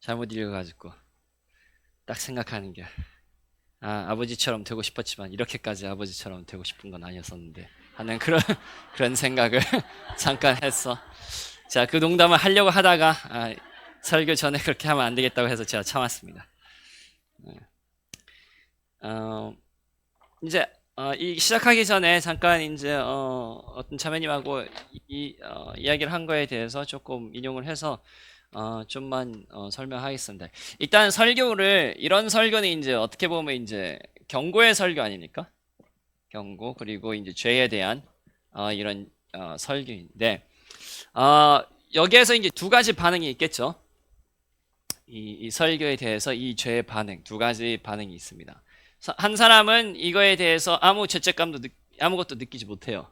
잘못 읽어가지고 딱 생각하는 게 아버지처럼 되고 싶었지만 이렇게까지 아버지처럼 되고 싶은 건 아니었었는데 하는 그런 그런 생각을 잠깐 했어. 자, 그 농담을 하려고 하다가 설교 전에 그렇게 하면 안 되겠다고 해서 제가 참았습니다. 이제 이 시작하기 전에 잠깐 이제 어떤 자매님하고 이야기를 한 거에 대해서 조금 인용을 해서 좀만 설명하겠습니다. 일단 설교를 이런 설교는 이제 어떻게 보면 이제 경고의 설교 아닙니까? 경고 그리고 이제 죄에 대한 이런 설교인데 여기에서 이제 두 가지 반응이 있겠죠. 이 설교에 대해서 이 죄의 반응 두 가지 반응이 있습니다. 한 사람은 이거에 대해서 아무 죄책감도 아무것도 느끼지 못해요.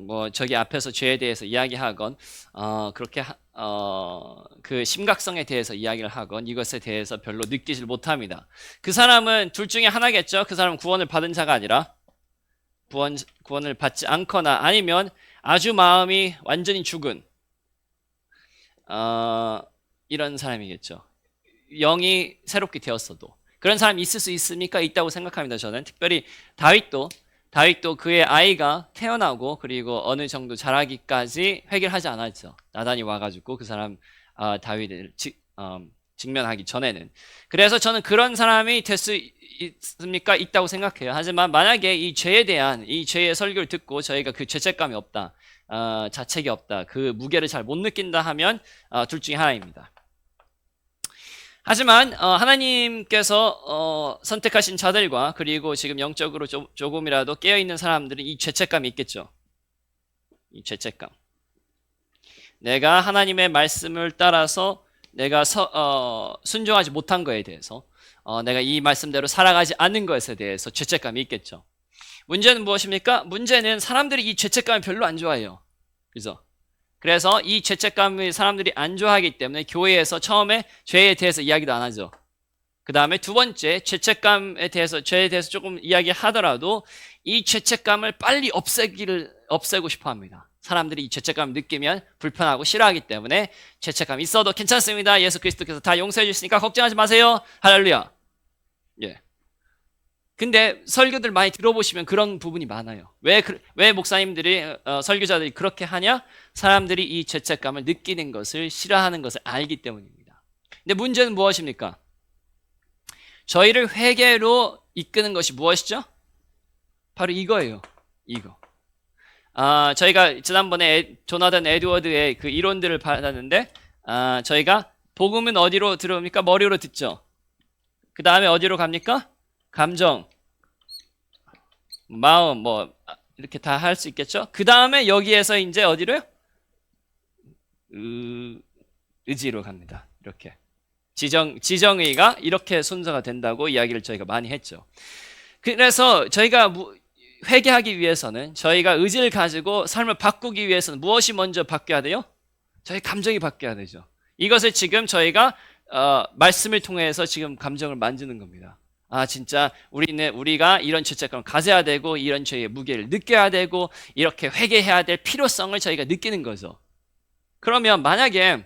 뭐 저기 앞에서 죄에 대해서 이야기하건 그렇게 그 심각성에 대해서 이야기를 하건 이것에 대해서 별로 느끼질 못합니다. 그 사람은 둘 중에 하나겠죠. 그 사람은 구원을 받은 자가 아니라 구원을 받지 않거나 아니면 아주 마음이 완전히 죽은 이런 사람이겠죠. 영이 새롭게 되었어도 그런 사람이 있을 수 있습니까? 있다고 생각합니다. 저는 특별히 다윗도 그의 아이가 태어나고 그리고 어느 정도 자라기까지 회개를 하지 않았죠. 나단이 와가지고 그 사람 다윗을 직면하기 전에는. 그래서 저는 그런 사람이 될 수 있습니까? 있다고 생각해요. 하지만 만약에 이 죄에 대한 이 죄의 설교를 듣고 저희가 그 죄책감이 없다, 자책이 없다, 그 무게를 잘 못 느낀다 하면 둘 중에 하나입니다. 하지만 하나님께서 선택하신 자들과 그리고 지금 영적으로 조금이라도 깨어있는 사람들은 이 죄책감이 있겠죠. 이 죄책감. 내가 하나님의 말씀을 따라서 내가 순종하지 못한 거에 대해서 내가 이 말씀대로 살아가지 않는 것에 대해서 죄책감이 있겠죠. 문제는 무엇입니까? 문제는 사람들이 이 죄책감을 별로 안 좋아해요. 그죠? 그래서 이 죄책감을 사람들이 안 좋아하기 때문에 교회에서 처음에 죄에 대해서 이야기도 안 하죠. 그 다음에 두 번째 죄에 대해서 조금 이야기하더라도 이 죄책감을 빨리 없애고 싶어 합니다. 사람들이 이 죄책감을 느끼면 불편하고 싫어하기 때문에 죄책감이 있어도 괜찮습니다. 예수 그리스도께서 다 용서해 주시니까 걱정하지 마세요. 할렐루야. 예. 근데 설교들 많이 들어보시면 그런 부분이 많아요. 왜 목사님들이 설교자들이 그렇게 하냐? 사람들이 이 죄책감을 느끼는 것을 싫어하는 것을 알기 때문입니다. 근데 문제는 무엇입니까? 저희를 회개로 이끄는 것이 무엇이죠? 바로 이거예요. 이거. 저희가 지난번에 조나단 에드워드의 그 이론들을 받았는데 저희가 복음은 어디로 들어옵니까? 머리로 듣죠. 그 다음에 어디로 갑니까? 감정, 마음, 뭐 이렇게 다 할 수 있겠죠. 그 다음에 여기에서 이제 어디로요? 의지로 갑니다. 이렇게 지정의가 이렇게 순서가 된다고 이야기를 저희가 많이 했죠. 그래서 저희가 회개하기 위해서는 저희가 의지를 가지고 삶을 바꾸기 위해서는 무엇이 먼저 바뀌어야 돼요? 저희 감정이 바뀌어야 되죠. 이것을 지금 저희가 말씀을 통해서 지금 감정을 만지는 겁니다. 진짜 우리가 이런 죄책감을 가져야 되고 이런 죄의 무게를 느껴야 되고 이렇게 회개해야 될 필요성을 저희가 느끼는 거죠. 그러면 만약에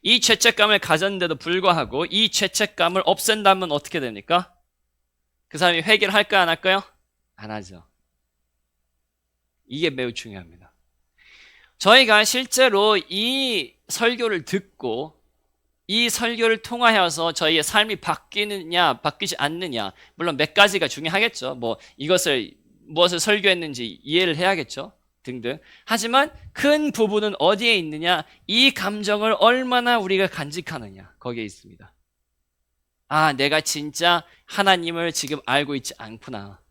이 죄책감을 가졌는데도 불구하고 이 죄책감을 없앤다면 어떻게 됩니까? 그 사람이 회개를 할까요? 안 할까요? 안 하죠. 이게 매우 중요합니다. 저희가 실제로 이 설교를 듣고 이 설교를 통하여서 저희의 삶이 바뀌느냐 바뀌지 않느냐, 물론 몇 가지가 중요하겠죠. 뭐 무엇을 설교했는지 이해를 해야겠죠 등등. 하지만 큰 부분은 어디에 있느냐, 이 감정을 얼마나 우리가 간직하느냐, 거기에 있습니다. 내가 진짜 하나님을 지금 알고 있지 않구나.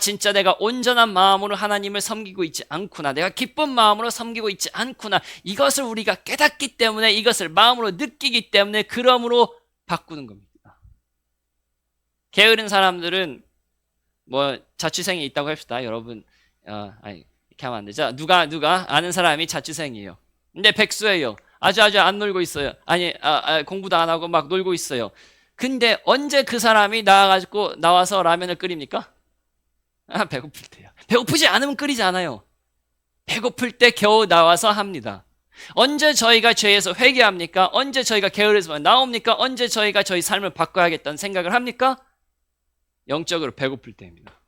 진짜 내가 온전한 마음으로 하나님을 섬기고 있지 않구나. 내가 기쁜 마음으로 섬기고 있지 않구나. 이것을 우리가 깨닫기 때문에, 이것을 마음으로 느끼기 때문에 그러므로 바꾸는 겁니다. 게으른 사람들은 뭐 자취생이 있다고 합시다. 여러분 이렇게 하면 안 되죠. 누가 아는 사람이 자취생이에요. 근데 백수예요. 아주 안 놀고 있어요. 공부도 안 하고 막 놀고 있어요. 근데 언제 그 사람이 나와서 라면을 끓입니까? 배고플 때요. 배고프지 않으면 끓이지 않아요. 배고플 때 겨우 나와서 합니다. 언제 저희가 죄에서 회개합니까? 언제 저희가 게으르서 나옵니까? 언제 저희가 저희 삶을 바꿔야겠다는 생각을 합니까? 영적으로 배고플 때입니다.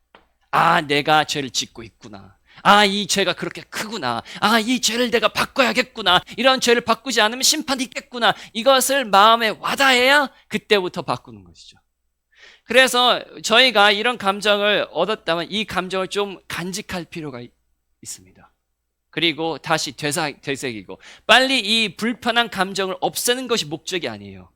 아, 내가 죄를 짓고 있구나. 아, 이 죄가 그렇게 크구나. 아, 이 죄를 내가 바꿔야겠구나. 이런 죄를 바꾸지 않으면 심판이 있겠구나. 이것을 마음에 와닿아야 그때부터 바꾸는 것이죠. 그래서 저희가 이런 감정을 얻었다면 이 감정을 좀 간직할 필요가 있습니다. 그리고 다시 되새기고 빨리 이 불편한 감정을 없애는 것이 목적이 아니에요.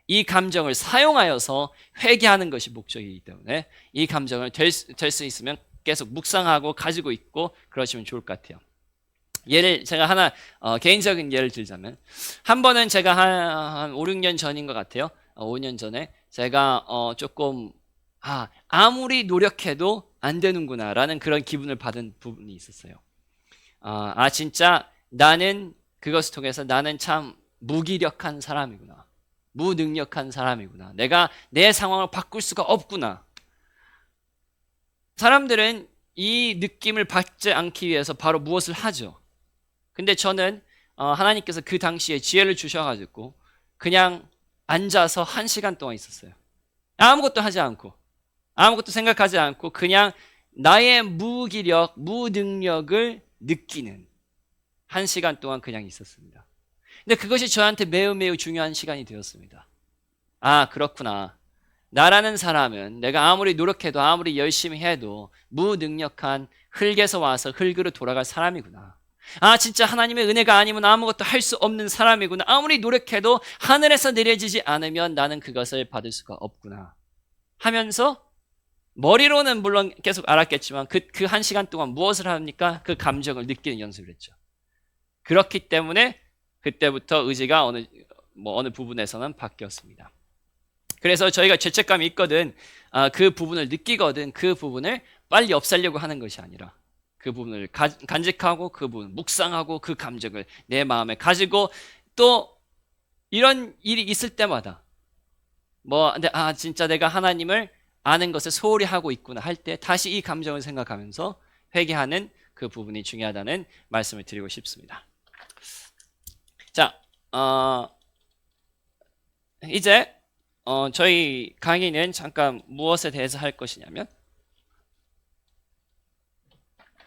이 감정을 사용하여서 회개하는 것이 목적이기 때문에 이 감정을 될 수 있으면 계속 묵상하고 가지고 있고 그러시면 좋을 것 같아요. 제가 하나 개인적인 예를 들자면 한 번은 제가 한 5, 6년 전인 것 같아요. 5년 전에 제가 조금 아무리 노력해도 안 되는구나 라는 그런 기분을 받은 부분이 있었어요. 진짜 나는 그것을 통해서 나는 참 무기력한 사람이구나. 무능력한 사람이구나. 내가 내 상황을 바꿀 수가 없구나. 사람들은 이 느낌을 받지 않기 위해서 바로 무엇을 하죠. 근데 저는 하나님께서 그 당시에 지혜를 주셔가지고 그냥 앉아서 1시간 동안 있었어요. 아무것도 하지 않고 아무것도 생각하지 않고 그냥 나의 무기력, 무능력을 느끼는 1시간 동안 그냥 있었습니다. 근데 그것이 저한테 매우 매우 중요한 시간이 되었습니다. 그렇구나. 나라는 사람은 내가 아무리 노력해도 아무리 열심히 해도 무능력한 흙에서 와서 흙으로 돌아갈 사람이구나. 진짜 하나님의 은혜가 아니면 아무것도 할 수 없는 사람이구나. 아무리 노력해도 하늘에서 내려지지 않으면 나는 그것을 받을 수가 없구나 하면서 머리로는 물론 계속 알았겠지만 그 1시간 동안 무엇을 합니까? 그 감정을 느끼는 연습을 했죠. 그렇기 때문에 그때부터 의지가 어느 부분에서는 바뀌었습니다. 그래서 저희가 죄책감이 있거든 그 부분을 느끼거든 그 부분을 빨리 없애려고 하는 것이 아니라 그 부분을 간직하고 그 부분을 묵상하고 그 감정을 내 마음에 가지고 또 이런 일이 있을 때마다 근데 진짜 내가 하나님을 아는 것을 소홀히 하고 있구나 할 때 다시 이 감정을 생각하면서 회개하는 그 부분이 중요하다는 말씀을 드리고 싶습니다. 자, 이제 저희 강의는 잠깐 무엇에 대해서 할 것이냐면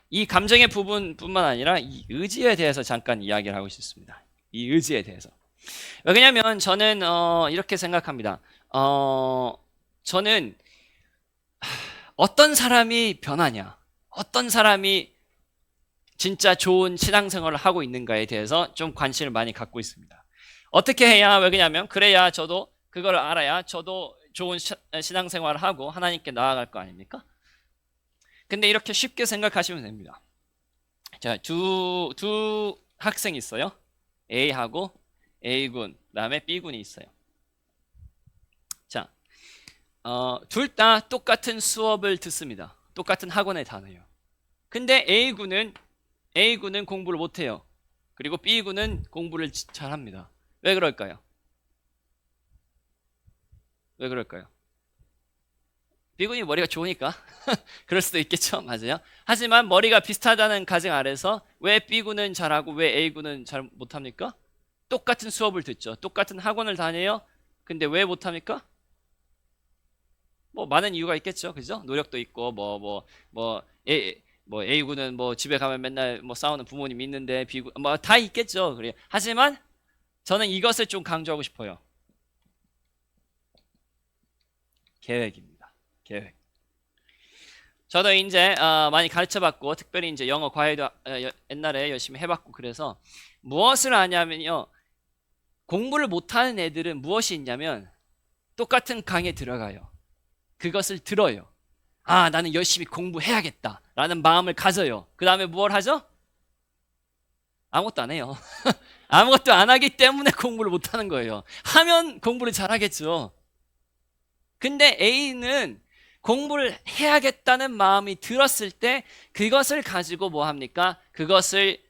이 감정의 부분뿐만 아니라 이 의지에 대해서 잠깐 이야기를 하고 싶습니다. 이 의지에 대해서. 왜냐하면 저는 이렇게 생각합니다. 저는 어떤 사람이 변하냐, 어떤 사람이 진짜 좋은 신앙생활을 하고 있는가에 대해서 좀 관심을 많이 갖고 있습니다. 어떻게 해야, 왜냐하면 그래야 저도 그걸 알아야 저도 좋은 신앙생활을 하고 하나님께 나아갈 거 아닙니까? 근데 이렇게 쉽게 생각하시면 됩니다. 자, 두 학생이 있어요. A하고 A군, 그다음에 B군이 있어요. 자, 둘 다 똑같은 수업을 듣습니다. 똑같은 학원에 다녀요. 근데 A군은 공부를 못해요. 그리고 B군은 공부를 잘합니다. 왜 그럴까요? 왜 그럴까요? B군이 머리가 좋으니까 그럴 수도 있겠죠. 맞아요. 하지만 머리가 비슷하다는 가정 아래서 왜 B군은 잘하고 왜 A군은 잘 못합니까? 똑같은 수업을 듣죠. 똑같은 학원을 다녀요. 근데 왜 못합니까? 많은 이유가 있겠죠. 그죠? 노력도 있고 A군은 집에 가면 맨날 싸우는 부모님이 있는데 B군 다 있겠죠. 그래. 하지만 저는 이것을 좀 강조하고 싶어요. 계획입니다. 계획. 저도 이제 많이 가르쳐봤고 특별히 이제 영어 과외도 옛날에 열심히 해봤고 그래서 무엇을 하냐면요. 공부를 못하는 애들은 무엇이 있냐면 똑같은 강의에 들어가요. 그것을 들어요. 나는 열심히 공부해야겠다 라는 마음을 가져요. 그 다음에 뭘 하죠? 아무것도 안 해요. 아무것도 안 하기 때문에 공부를 못하는 거예요. 하면 공부를 잘하겠죠. 근데 A는 공부를 해야겠다는 마음이 들었을 때 그것을 가지고 뭐 합니까? 그것을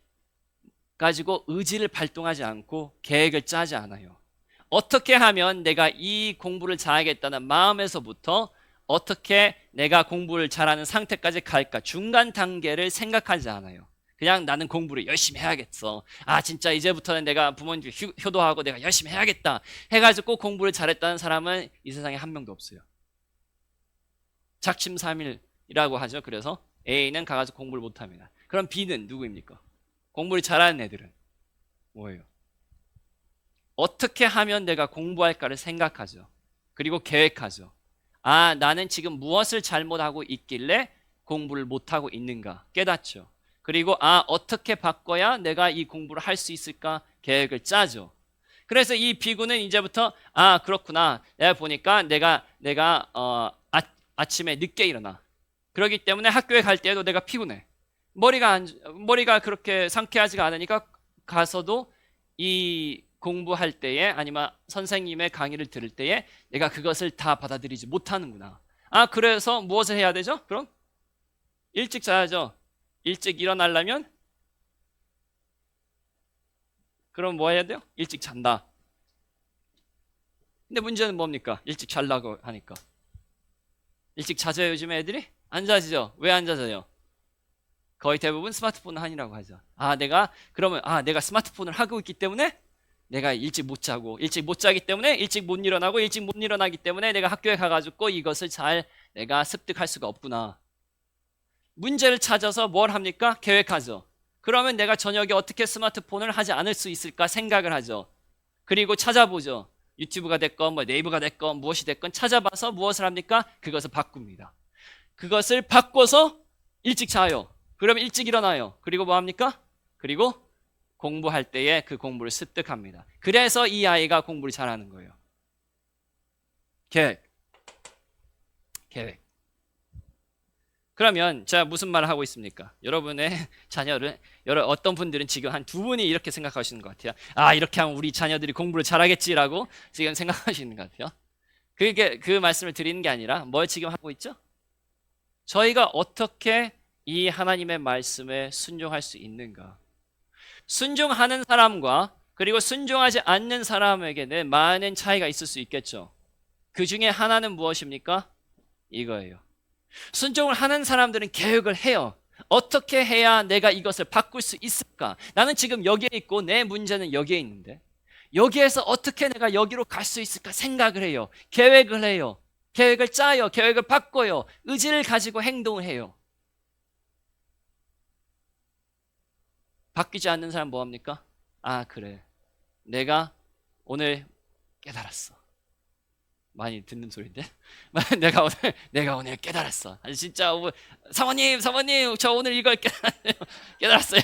가지고 의지를 발동하지 않고 계획을 짜지 않아요. 어떻게 하면 내가 이 공부를 잘하겠다는 마음에서부터 어떻게 내가 공부를 잘하는 상태까지 갈까? 중간 단계를 생각하지 않아요. 그냥 나는 공부를 열심히 해야겠어. 아, 진짜 이제부터는 내가 부모님 효도하고 내가 열심히 해야겠다. 해가지고 꼭 공부를 잘했다는 사람은 이 세상에 한 명도 없어요. 작심삼일이라고 하죠. 그래서 A는 가가지고 공부를 못합니다. 그럼 B는 누구입니까? 공부를 잘하는 애들은 뭐예요? 어떻게 하면 내가 공부할까를 생각하죠. 그리고 계획하죠. 아, 나는 지금 무엇을 잘못하고 있길래 공부를 못하고 있는가 깨닫죠. 그리고 아, 어떻게 바꿔야 내가 이 공부를 할 수 있을까 계획을 짜죠. 그래서 이 B군은 이제부터 아, 그렇구나. 내가 보니까 내가 아침에 늦게 일어나. 그렇기 때문에 학교에 갈 때에도 내가 피곤해. 머리가 그렇게 상쾌하지가 않으니까 가서도 이 공부할 때에 아니면 선생님의 강의를 들을 때에 내가 그것을 다 받아들이지 못하는구나. 아, 그래서 무엇을 해야 되죠? 그럼 일찍 자야죠. 일찍 일어나려면 그럼 뭐 해야 돼요? 일찍 잔다. 근데 문제는 뭡니까? 일찍 자려고 하니까 일찍 자죠. 요즘 애들이 안 자죠. 왜 안 자요? 거의 대부분 스마트폰 하느라고 하죠. 아, 내가 스마트폰을 하고 있기 때문에 내가 일찍 못 자고, 일찍 못 자기 때문에 일찍 못 일어나고, 일찍 못 일어나기 때문에 내가 학교에 가가지고 이것을 잘 내가 습득할 수가 없구나. 문제를 찾아서 뭘 합니까? 계획하죠. 그러면 내가 저녁에 어떻게 스마트폰을 하지 않을 수 있을까 생각을 하죠. 그리고 찾아보죠. 유튜브가 됐건 뭐 네이버가 됐건 무엇이 됐건 찾아봐서 무엇을 합니까? 그것을 바꿉니다. 그것을 바꿔서 일찍 자요. 그러면 일찍 일어나요. 그리고 뭐 합니까? 그리고 공부할 때에 그 공부를 습득합니다. 그래서 이 아이가 공부를 잘하는 거예요. 계획. 그러면 제가 무슨 말을 하고 있습니까? 여러분의 자녀를 어떤 분들은 지금 한 두 분이 이렇게 생각하시는 것 같아요. 아, 이렇게 하면 우리 자녀들이 공부를 잘하겠지라고 지금 생각하시는 것 같아요. 그게 그 말씀을 드리는 게 아니라 뭘 지금 하고 있죠? 저희가 어떻게 이 하나님의 말씀에 순종할 수 있는가? 순종하는 사람과 그리고 순종하지 않는 사람에게는 많은 차이가 있을 수 있겠죠. 그 중에 하나는 무엇입니까? 이거예요. 순종을 하는 사람들은 계획을 해요. 어떻게 해야 내가 이것을 바꿀 수 있을까? 나는 지금 여기에 있고 내 문제는 여기에 있는데 여기에서 어떻게 내가 여기로 갈 수 있을까 생각을 해요. 계획을 해요. 계획을 짜요. 계획을 바꿔요. 의지를 가지고 행동을 해요. 바뀌지 않는 사람 뭐합니까? 아, 그래. 내가 오늘 깨달았어. 많이 듣는 소리인데? 내가 오늘 깨달았어. 아니, 진짜, 사모님, 저 오늘 이걸 깨달았어요.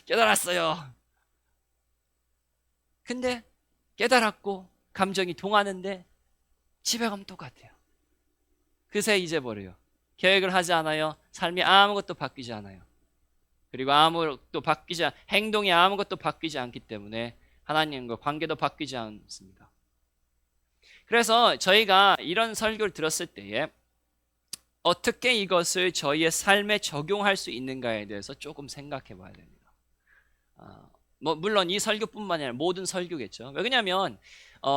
깨달았어요. 근데 깨달았고, 감정이 동하는데, 집에 가면 똑같아요. 그새 잊어버려요. 계획을 하지 않아요. 삶이 아무것도 바뀌지 않아요. 그리고 행동이 아무것도 바뀌지 않기 때문에 하나님과 관계도 바뀌지 않습니다. 그래서 저희가 이런 설교를 들었을 때에 어떻게 이것을 저희의 삶에 적용할 수 있는가에 대해서 조금 생각해 봐야 됩니다. 물론 이 설교뿐만 아니라 모든 설교겠죠. 왜냐하면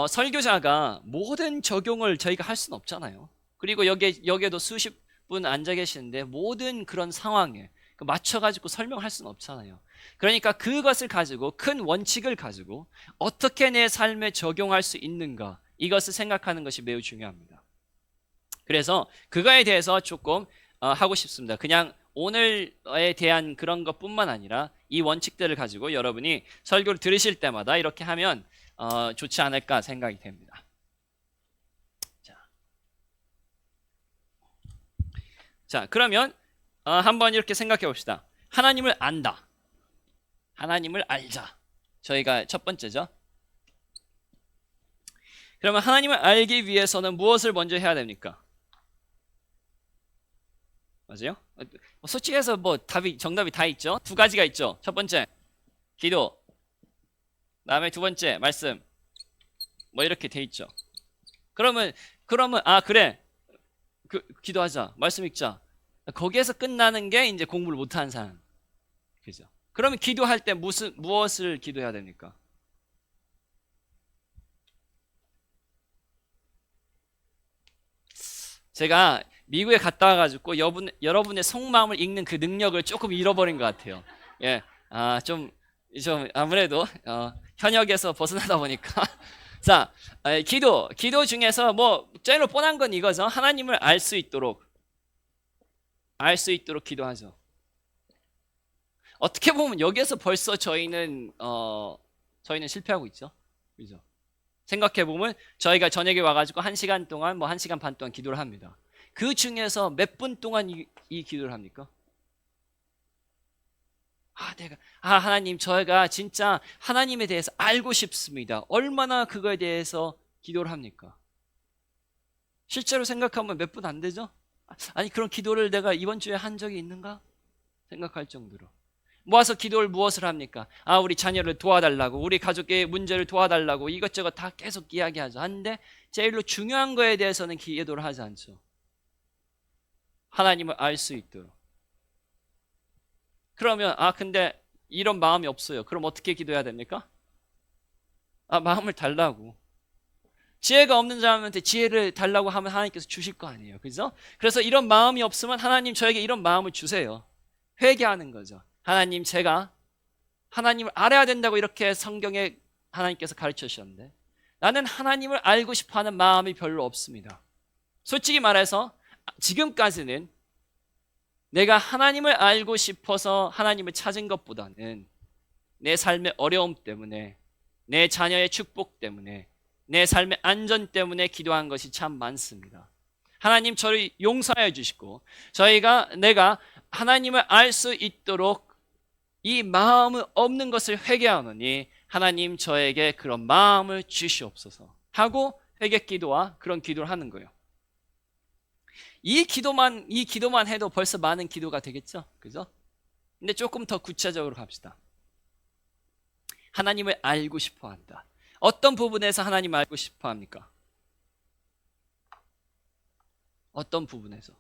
설교자가 모든 적용을 저희가 할 수는 없잖아요. 그리고 여기에도 수십 분 앉아 계시는데 모든 그런 상황에 맞춰가지고 설명할 수는 없잖아요. 그러니까 그것을 가지고 큰 원칙을 가지고 어떻게 내 삶에 적용할 수 있는가 이것을 생각하는 것이 매우 중요합니다. 그래서 그거에 대해서 조금 하고 싶습니다. 그냥 오늘에 대한 그런 것뿐만 아니라 이 원칙들을 가지고 여러분이 설교를 들으실 때마다 이렇게 하면 좋지 않을까 생각이 됩니다. 자, 그러면 한번 이렇게 생각해 봅시다. 하나님을 안다. 하나님을 알자. 저희가 첫 번째죠. 그러면 하나님을 알기 위해서는 무엇을 먼저 해야 됩니까? 맞아요? 솔직히 해서 정답이 다 있죠? 두 가지가 있죠. 첫 번째, 기도. 다음에 두 번째, 말씀. 이렇게 돼 있죠. 그러면 그래. 기도하자. 말씀 읽자. 거기에서 끝나는 게 이제 공부를 못하는 사람. 그죠? 그러면 기도할 때 무엇을 기도해야 됩니까? 제가 미국에 갔다 와가지고 여러분의 속마음을 읽는 그 능력을 조금 잃어버린 것 같아요. 예, 좀 아무래도 현역에서 벗어나다 보니까 자, 기도 중에서 뭐 제일 뻔한 건 이거죠. 하나님을 알 수 있도록 기도하죠. 어떻게 보면 여기에서 벌써 저희는 실패하고 있죠. 그죠? 생각해 보면 저희가 저녁에 와가지고 1시간 동안 뭐 1시간 반 동안 기도를 합니다. 그 중에서 몇 분 동안 이 기도를 합니까? 하나님, 저희가 진짜 하나님에 대해서 알고 싶습니다. 얼마나 그거에 대해서 기도를 합니까? 실제로 생각하면 몇 분 안 되죠? 아니, 그런 기도를 내가 이번 주에 한 적이 있는가? 생각할 정도로. 모아서 기도를 무엇을 합니까? 우리 자녀를 도와달라고, 우리 가족의 문제를 도와달라고 이것저것 다 계속 이야기하죠. 한데 제일로 중요한 거에 대해서는 기도를 하지 않죠. 하나님을 알 수 있도록. 그러면 근데 이런 마음이 없어요. 그럼 어떻게 기도해야 됩니까? 마음을 달라고. 지혜가 없는 사람한테 지혜를 달라고 하면 하나님께서 주실 거 아니에요. 그죠? 그래서 이런 마음이 없으면 하나님 저에게 이런 마음을 주세요. 회개하는 거죠. 하나님, 제가 하나님을 알아야 된다고 이렇게 성경에 하나님께서 가르쳐 주셨는데 나는 하나님을 알고 싶어하는 마음이 별로 없습니다. 솔직히 말해서 지금까지는 내가 하나님을 알고 싶어서 하나님을 찾은 것보다는 내 삶의 어려움 때문에, 내 자녀의 축복 때문에, 내 삶의 안전 때문에 기도한 것이 참 많습니다. 하나님, 저를 용서해 주시고 내가 하나님을 알 수 있도록 이 마음은 없는 것을 회개하노니 하나님, 저에게 그런 마음을 주시옵소서 하고 회개 기도와 그런 기도를 하는 거예요. 이 기도만 해도 벌써 많은 기도가 되겠죠? 그죠? 근데 조금 더 구체적으로 갑시다. 하나님을 알고 싶어 한다. 어떤 부분에서 하나님을 알고 싶어 합니까? 어떤 부분에서?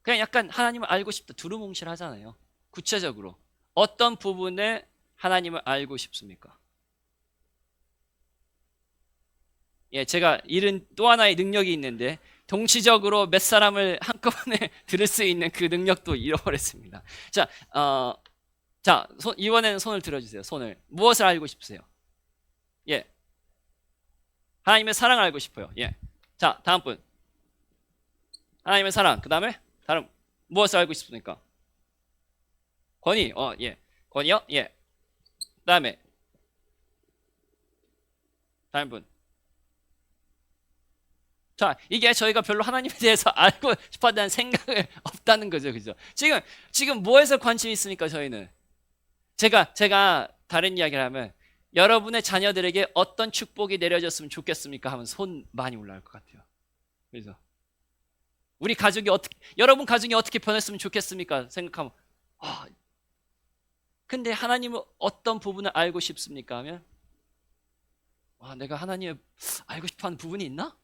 그냥 약간 하나님을 알고 싶다 두루뭉실 하잖아요. 구체적으로 어떤 부분에 하나님을 알고 싶습니까? 예, 제가 잃은 또 하나의 능력이 있는데 동시적으로 몇 사람을 한꺼번에 들을 수 있는 그 능력도 잃어버렸습니다. 이번에는 손을 들어주세요. 손을. 무엇을 알고 싶으세요? 예. 하나님의 사랑을 알고 싶어요. 예. 자, 다음 분. 하나님의 사랑. 그 다음에 다른 무엇을 알고 싶습니까? 권위. 예. 권위요? 예. 그 다음에 다른 분. 자, 이게 저희가 별로 하나님에 대해서 알고 싶어한다는 생각이 없다는 거죠. 그죠? 지금 뭐에서 관심이 있습니까, 저희는? 제가 다른 이야기를 하면 여러분의 자녀들에게 어떤 축복이 내려졌으면 좋겠습니까? 하면 손 많이 올라올 것 같아요. 그래서 우리 가족이 여러분 가족이 어떻게 변했으면 좋겠습니까? 생각하면 근데 하나님은 어떤 부분을 알고 싶습니까? 하면 내가 하나님을 알고 싶어하는 부분이 있나?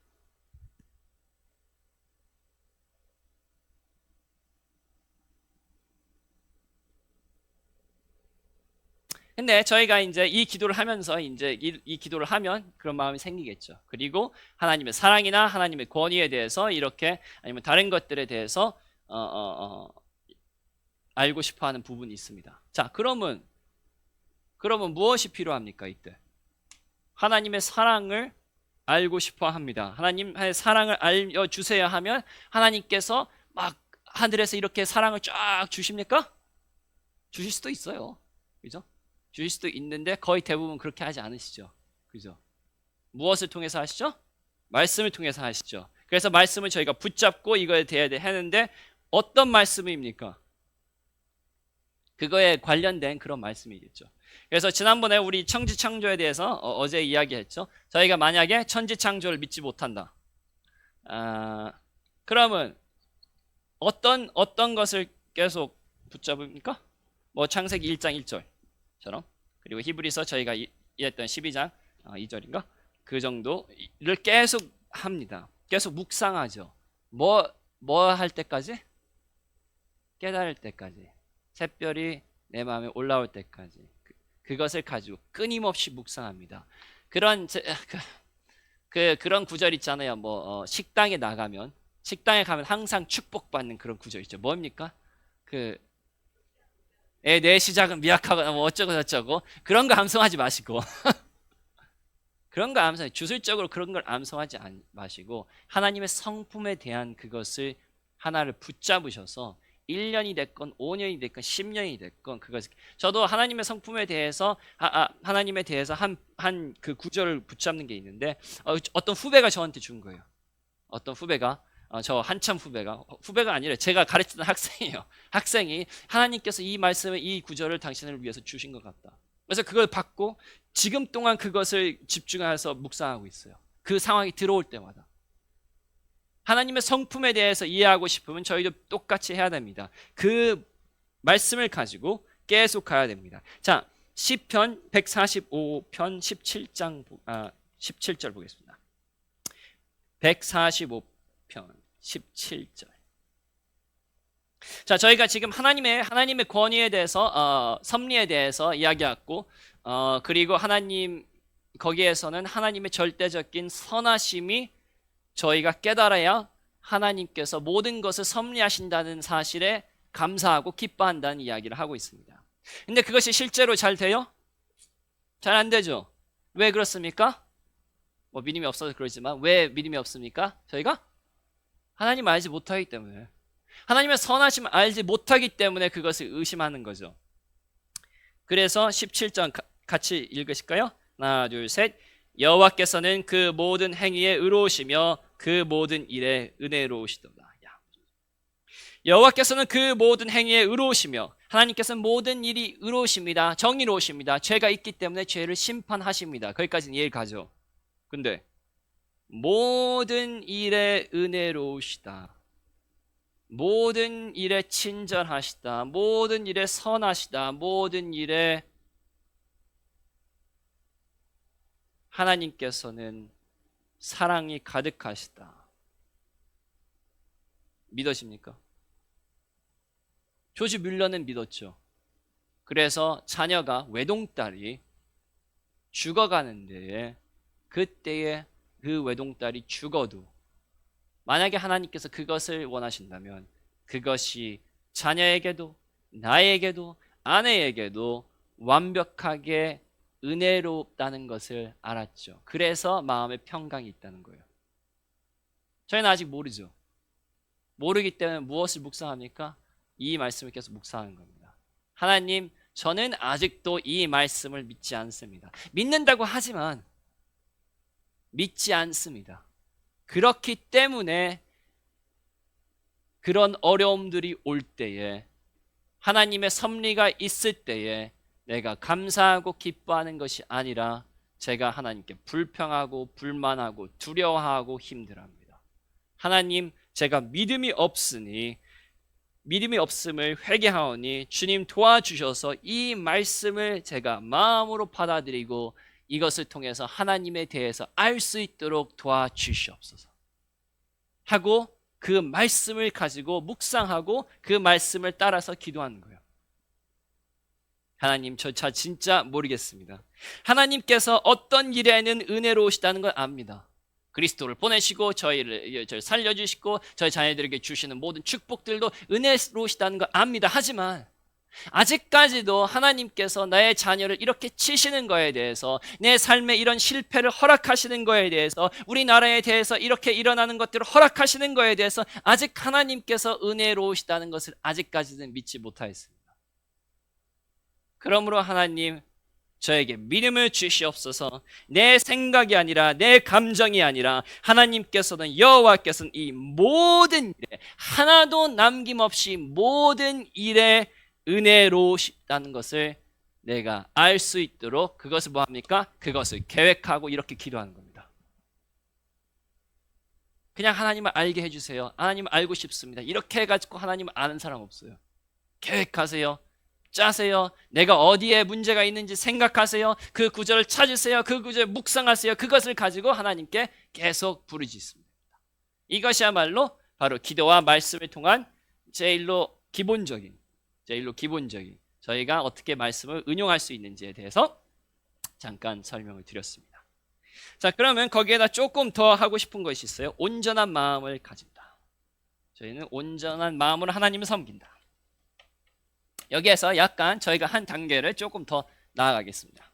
근데 저희가 이제 이 기도를 하면서 이제 이 기도를 하면 그런 마음이 생기겠죠. 그리고 하나님의 사랑이나 하나님의 권위에 대해서 이렇게 아니면 다른 것들에 대해서 알고 싶어하는 부분이 있습니다. 자, 그러면 무엇이 필요합니까? 이때 하나님의 사랑을 알고 싶어합니다. 하나님의 사랑을 알려주세요 하면 하나님께서 막 하늘에서 이렇게 사랑을 쫙 주십니까? 주실 수도 있어요. 그죠? 주실 수도 있는데 거의 대부분 그렇게 하지 않으시죠. 그죠? 무엇을 통해서 하시죠? 말씀을 통해서 하시죠. 그래서 말씀을 저희가 붙잡고 이거에 대해야 하는데 어떤 말씀입니까? 그거에 관련된 그런 말씀이겠죠. 그래서 지난번에 우리 천지창조에 대해서 어제 이야기했죠. 저희가 만약에 천지창조를 믿지 못한다. 그러면 어떤 것을 계속 붙잡습니까? 뭐 창세기 1장 1절처럼 그리고 히브리서 저희가 이했던 12장 2절인가? 그 정도를 계속 합니다. 계속 묵상하죠. 뭐 할 때까지? 깨달을 때까지. 샛별이 내 마음에 올라올 때까지. 그것을 가지고 끊임없이 묵상합니다. 그런 구절 있잖아요. 식당에 나가면 식당에 가면 항상 축복받는 그런 구조 있죠. 뭡니까? 내 시작은 미약하거나 뭐 어쩌고 저쩌고 그런 거 암송하지 마시고 그런 거 암송, 주술적으로 그런 걸 암송하지 마시고 하나님의 성품에 대한 그것을 하나를 붙잡으셔서 1년이 됐건 5년이 됐건 10년이 됐건 그것을 저도 하나님의 성품에 대해서 하나님에 대해서 한 그 구절을 붙잡는 게 있는데 어떤 후배가 저한테 준 거예요. 어떤 후배가 저 한참 후배가 아니라 제가 가르치던 학생이에요. 학생이 하나님께서 이 말씀을 이 구절을 당신을 위해서 주신 것 같다. 그래서 그걸 받고 지금 동안 그것을 집중해서 묵상하고 있어요. 그 상황이 들어올 때마다. 하나님의 성품에 대해서 이해하고 싶으면 저희도 똑같이 해야 됩니다. 그 말씀을 가지고 계속 가야 됩니다. 자, 시편 145편 17절 보겠습니다. 145편 17절. 자, 저희가 지금 하나님의 권위에 대해서 섭리에 대해서 이야기했고 그리고 하나님 거기에서는 하나님의 절대적인 선하심이 저희가 깨달아야 하나님께서 모든 것을 섭리하신다는 사실에 감사하고 기뻐한다는 이야기를 하고 있습니다. 근데 그것이 실제로 잘 돼요? 잘 안 되죠. 왜 그렇습니까? 뭐 믿음이 없어서 그러지만 왜 믿음이 없습니까? 저희가 하나님 알지 못하기 때문에, 하나님의 선하심을 알지 못하기 때문에 그것을 의심하는 거죠. 그래서 17절 같이 읽으실까요? 하나 둘 셋. 여호와께서는 그 모든 행위에 의로우시며 그 모든 일에 은혜로우시도다. 여호와께서는 그 모든 행위에 의로우시며, 하나님께서는 모든 일이 의로우십니다. 정의로우십니다. 죄가 있기 때문에 죄를 심판하십니다. 거기까지는 이해가 가죠. 근데 모든 일에 은혜로우시다, 모든 일에 친절하시다, 모든 일에 선하시다, 모든 일에 하나님께서는 사랑이 가득하시다. 믿으십니까? 조지 뮬러는 믿었죠. 그래서 자녀가 외동딸이 죽어가는 데에, 그때에 그 외동딸이 죽어도 만약에 하나님께서 그것을 원하신다면 그것이 자녀에게도 나에게도 아내에게도 완벽하게 은혜롭다는 것을 알았죠. 그래서 마음에 평강이 있다는 거예요. 저희는 아직 모르죠. 모르기 때문에 무엇을 묵상합니까? 이 말씀을 계속 묵상하는 겁니다. 하나님, 저는 아직도 이 말씀을 믿지 않습니다. 믿는다고 하지만 믿지 않습니다. 그렇기 때문에 그런 어려움들이 올 때에, 하나님의 섭리가 있을 때에 내가 감사하고 기뻐하는 것이 아니라 제가 하나님께 불평하고 불만하고 두려워하고 힘들어합니다. 하나님, 제가 믿음이 없음을 회개하오니 주님 도와주셔서 이 말씀을 제가 마음으로 받아들이고 이것을 통해서 하나님에 대해서 알 수 있도록 도와주시옵소서 하고 그 말씀을 가지고 묵상하고 그 말씀을 따라서 기도하는 거예요. 하나님, 저 진짜 모르겠습니다. 하나님께서 어떤 일에는 은혜로우시다는 걸 압니다. 그리스도를 보내시고 저희를 살려주시고 저희 자녀들에게 주시는 모든 축복들도 은혜로우시다는 걸 압니다. 하지만 아직까지도 하나님께서 나의 자녀를 이렇게 치시는 거에 대해서, 내 삶에 이런 실패를 허락하시는 거에 대해서, 우리나라에 대해서 이렇게 일어나는 것들을 허락하시는 거에 대해서 아직 하나님께서 은혜로우시다는 것을 아직까지는 믿지 못하였습니다. 그러므로 하나님, 저에게 믿음을 주시옵소서. 내 생각이 아니라, 내 감정이 아니라 하나님께서는, 여호와께서는 이 모든 일에, 하나도 남김없이 모든 일에 은혜로우시다는 것을 내가 알 수 있도록, 그것을 뭐합니까? 그것을 계획하고 이렇게 기도하는 겁니다. 그냥 하나님을 알게 해주세요, 하나님을 알고 싶습니다, 이렇게 해가지고 하나님을 아는 사람 없어요. 계획하세요, 짜세요, 내가 어디에 문제가 있는지 생각하세요, 그 구절을 찾으세요, 그 구절을 묵상하세요. 그것을 가지고 하나님께 계속 부르짖습니다. 이것이야말로 바로 기도와 말씀을 통한 제일로 기본적인 저희가 어떻게 말씀을 응용할 수 있는지에 대해서 잠깐 설명을 드렸습니다. 자, 그러면 거기에다 조금 더 하고 싶은 것이 있어요. 온전한 마음을 가진다. 저희는 온전한 마음으로 하나님을 섬긴다. 여기에서 약간 저희가 한 단계를 조금 더 나아가겠습니다.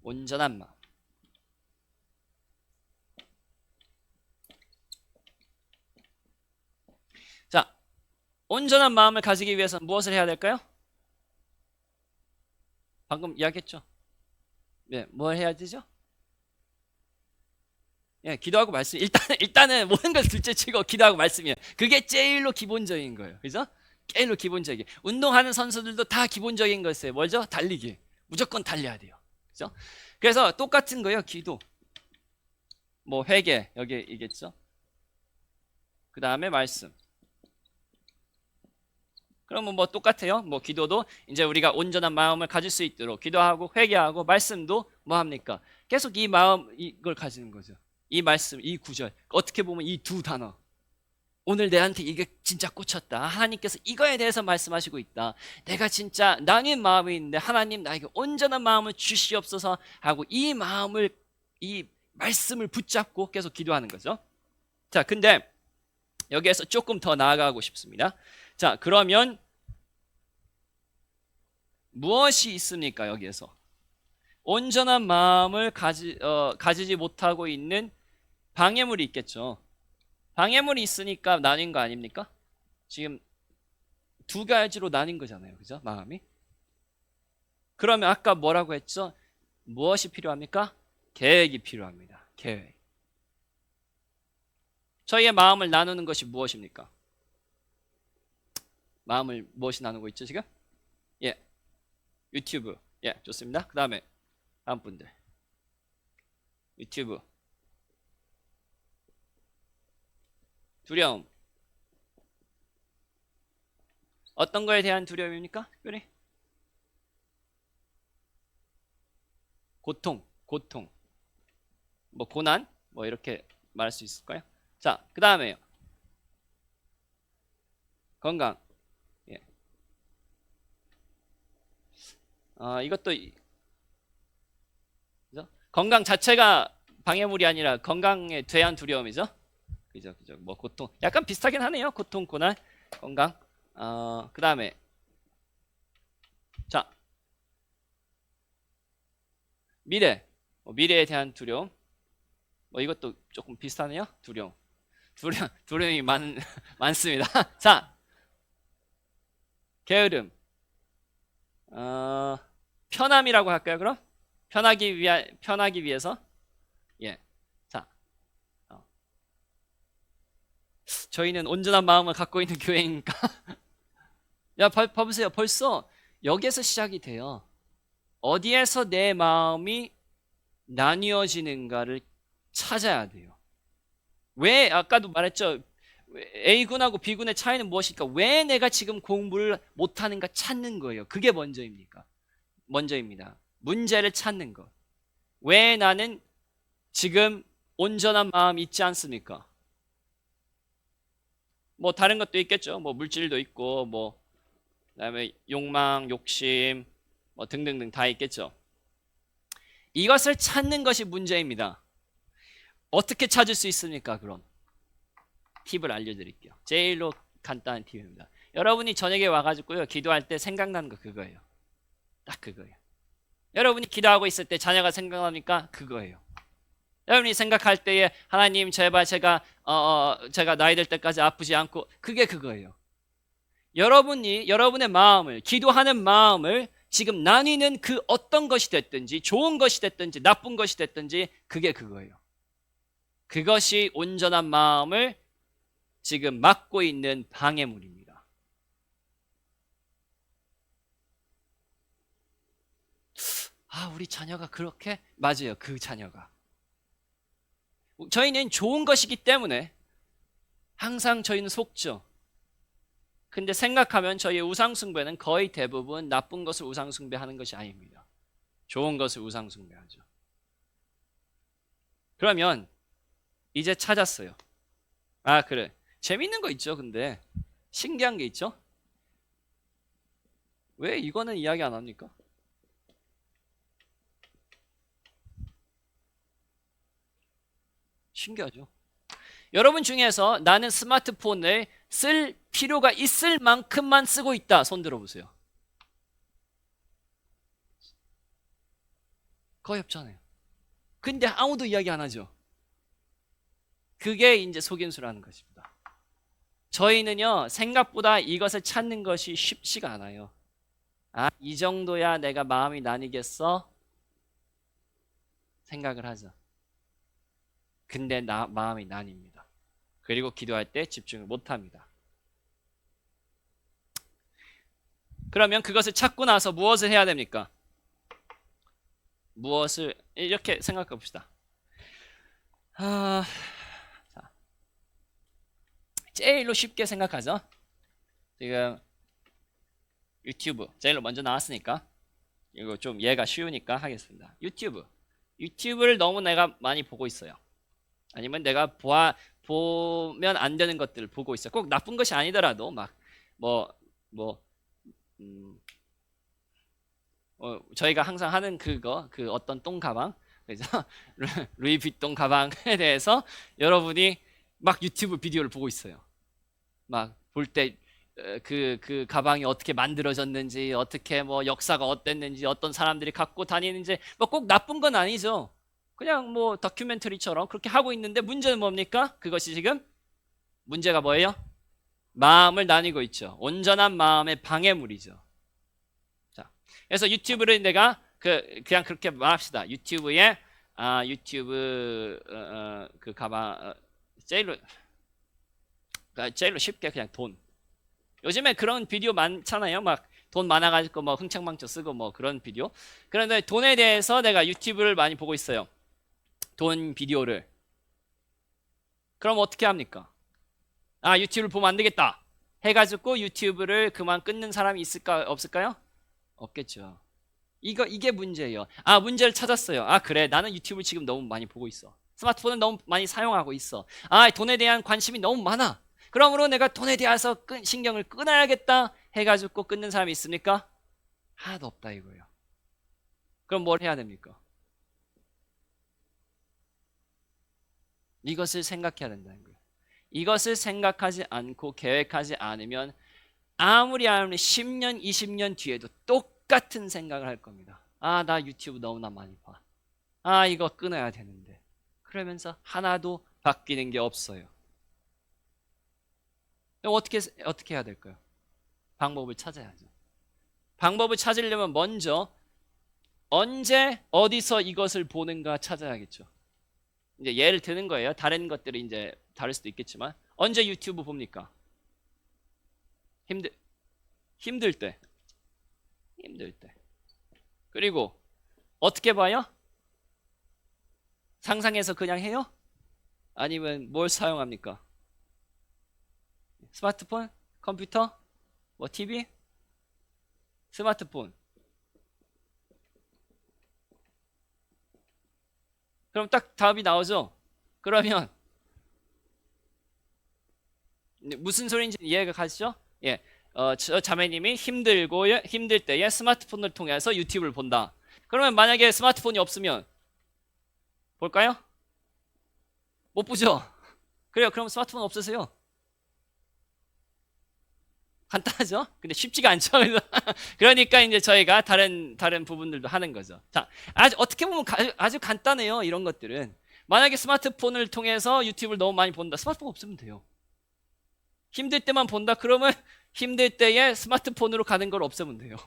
온전한 마음. 자, 온전한 마음을 가지기 위해서는 무엇을 해야 될까요? 방금 이야기했죠. 네, 뭘 해야 되죠? 예, 기도하고 말씀. 일단은 모든 걸 둘째치고 기도하고 말씀이에요. 그게 제일로 기본적인 거예요. 그죠? 제일로 기본적인. 운동하는 선수들도 다 기본적인 것이에요. 뭐죠? 달리기. 무조건 달려야 돼요. 그죠? 그래서 똑같은 거예요. 기도. 뭐 회개 여기 있겠죠? 그 다음에 말씀. 그러면 뭐 똑같아요. 뭐 기도도 이제 우리가 온전한 마음을 가질 수 있도록 기도하고 회개하고 말씀도 뭐 합니까? 계속 이 마음 이걸 가지는 거죠. 이 말씀, 이 구절. 어떻게 보면 이 두 단어. 오늘 내한테 이게 진짜 꽂혔다. 하나님께서 이거에 대해서 말씀하시고 있다. 내가 진짜 나는 마음이 있는데 하나님 나에게 온전한 마음을 주시옵소서 하고 이 마음을 이 말씀을 붙잡고 계속 기도하는 거죠. 자, 근데 여기에서 조금 더 나아가고 싶습니다. 자, 그러면 무엇이 있습니까? 여기에서 온전한 마음을 가지지 못하고 있는 방해물이 있겠죠. 방해물이 있으니까 나뉜 거 아닙니까? 지금 두 가지로 나뉜 거잖아요. 그죠? 마음이. 그러면 아까 뭐라고 했죠? 무엇이 필요합니까? 계획이 필요합니다. 계획. 저희의 마음을 나누는 것이 무엇입니까? 마음을 무엇이 나누고 있죠 지금? 예, 유튜브. 예, 좋습니다. 그 다음에 다음 분들. 유튜브. 두려움. 어떤 거에 대한 두려움입니까? 특별히? 고통. 뭐 고난? 뭐 이렇게 말할 수 있을까요? 자, 그 다음에요. 건강. 예. 이것도 그죠? 건강 자체가 방해물이 아니라 건강에 대한 두려움이죠. 그죠. 뭐 고통. 약간 비슷하긴 하네요. 고통, 고난, 건강. 그 다음에 자, 미래. 미래에 대한 두려움. 뭐 이것도 조금 비슷하네요. 두려움이 많습니다. 자, 게으름. 편함이라고 할까요? 그럼 편하기 위해서. 예. 자, 저희는 온전한 마음을 갖고 있는 교회니까. 야, 봐보세요. 벌써 여기에서 시작이 돼요. 어디에서 내 마음이 나뉘어지는가를 찾아야 돼요. 왜 아까도 말했죠. A군하고 B군의 차이는 무엇일까? 왜 내가 지금 공부를 못하는가 찾는 거예요. 그게 먼저입니다. 문제를 찾는 것. 왜 나는 지금 온전한 마음이 있지 않습니까? 뭐 다른 것도 있겠죠. 뭐 물질도 있고 뭐 그다음에 욕망, 욕심 뭐 등등등 다 있겠죠. 이것을 찾는 것이 문제입니다. 어떻게 찾을 수 있습니까? 그럼 팁을 알려드릴게요. 제일로 간단한 팁입니다. 여러분이 저녁에 와가지고요 기도할 때 생각나는 거 그거예요. 딱 그거예요. 여러분이 기도하고 있을 때 자녀가 생각나니까 그거예요. 여러분이 생각할 때에 하나님 제발 제가 나이 들 때까지 아프지 않고 그게 그거예요. 여러분의 마음을 기도하는 마음을 지금 나뉘는 그 어떤 것이 됐든지 좋은 것이 됐든지 나쁜 것이 됐든지 그게 그거예요. 그것이 온전한 마음을 지금 막고 있는 방해물입니다. 우리 자녀가 그렇게? 맞아요. 그 자녀가. 저희는 좋은 것이기 때문에 항상 저희는 속죠. 근데 생각하면 저희의 우상숭배는 거의 대부분 나쁜 것을 우상숭배하는 것이 아닙니다. 좋은 것을 우상숭배하죠. 그러면 이제 찾았어요. 그래. 재밌는 거 있죠. 근데 신기한 게 있죠. 왜 이거는 이야기 안 합니까? 신기하죠? 여러분 중에서 나는 스마트폰을 쓸 필요가 있을 만큼만 쓰고 있다. 손 들어보세요. 거의 없잖아요. 근데 아무도 이야기 안 하죠. 그게 이제 속임수라는 것입니다. 저희는요, 생각보다 이것을 찾는 것이 쉽지가 않아요. 아, 이 정도야 내가 마음이 나뉘겠어? 생각을 하죠. 근데 마음이 나뉩니다. 그리고 기도할 때 집중을 못합니다. 그러면 그것을 찾고 나서 무엇을 해야 됩니까? 무엇을 이렇게 생각해 봅시다. 자, 제일로 쉽게 생각하죠. 지금 유튜브 제일로 먼저 나왔으니까 이거 좀 이해가 쉬우니까 하겠습니다. 유튜브를 너무 내가 많이 보고 있어요. 아니면 내가 보면 안 되는 것들을 보고 있어요. 꼭 나쁜 것이 아니더라도 막 저희가 항상 하는 그 어떤 똥 가방, 그래서 루이비통 가방에 대해서 여러분이 막 유튜브 비디오를 보고 있어요. 막 볼 때 그 가방이 어떻게 만들어졌는지, 어떻게 뭐 역사가 어땠는지, 어떤 사람들이 갖고 다니는지, 뭐 꼭 나쁜 건 아니죠. 그냥 뭐 다큐멘터리처럼 그렇게 하고 있는데 문제는 뭡니까? 그것이 지금 문제가 뭐예요? 마음을 나뉘고 있죠. 온전한 마음의 방해물이죠. 자, 그래서 유튜브를 내가 그냥 그렇게 말합시다. 유튜브에 유튜브 그 가방 제일로 쉽게 그냥 돈. 요즘에 그런 비디오 많잖아요. 막 돈 많아가지고 뭐 흥청망청 쓰고 뭐 그런 비디오. 그런데 돈에 대해서 내가 유튜브를 많이 보고 있어요. 돈 비디오를. 그럼 어떻게 합니까? 아, 유튜브를 보면 안 되겠다 해가지고 유튜브를 그만 끊는 사람이 있을까 없을까요? 없겠죠. 이게 문제예요. 아, 문제를 찾았어요. 아, 그래, 나는 유튜브를 지금 너무 많이 보고 있어. 스마트폰을 너무 많이 사용하고 있어. 아, 돈에 대한 관심이 너무 많아. 그러므로 내가 돈에 대해서 신경을 끊어야겠다 해가지고 끊는 사람이 있습니까? 하나도 없다 이거예요. 그럼 뭘 해야 됩니까? 이것을 생각해야 된다는 거예요. 이것을 생각하지 않고 계획하지 않으면 아무리 10년, 20년 뒤에도 똑같은 생각을 할 겁니다. 아, 나 유튜브 너무나 많이 봐. 아, 이거 끊어야 되는데. 그러면서 하나도 바뀌는 게 없어요. 어떻게 해야 될까요? 방법을 찾아야죠. 방법을 찾으려면 먼저 언제 어디서 이것을 보는가 찾아야겠죠. 이제 예를 드는 거예요. 다른 것들이 이제 다를 수도 있겠지만 언제 유튜브 봅니까? 힘들 때. 그리고 어떻게 봐요? 상상해서 그냥 해요? 아니면 뭘 사용합니까? 스마트폰? 컴퓨터? 뭐 TV? 스마트폰. 그럼 딱 답이 나오죠? 그러면 무슨 소리인지 이해가 가시죠? 예, 저 자매님이 힘들 때에 스마트폰을 통해서 유튜브를 본다. 그러면 만약에 스마트폰이 없으면 볼까요? 못 보죠? 그래요. 그럼 스마트폰 없으세요? 간단하죠? 근데 쉽지가 않죠. 그러니까 이제 저희가 다른 부분들도 하는 거죠. 자, 어떻게 보면 아주 간단해요. 이런 것들은. 만약에 스마트폰을 통해서 유튜브를 너무 많이 본다. 스마트폰 없으면 돼요. 힘들 때만 본다. 그러면 힘들 때에 스마트폰으로 가는 걸 없애면 돼요.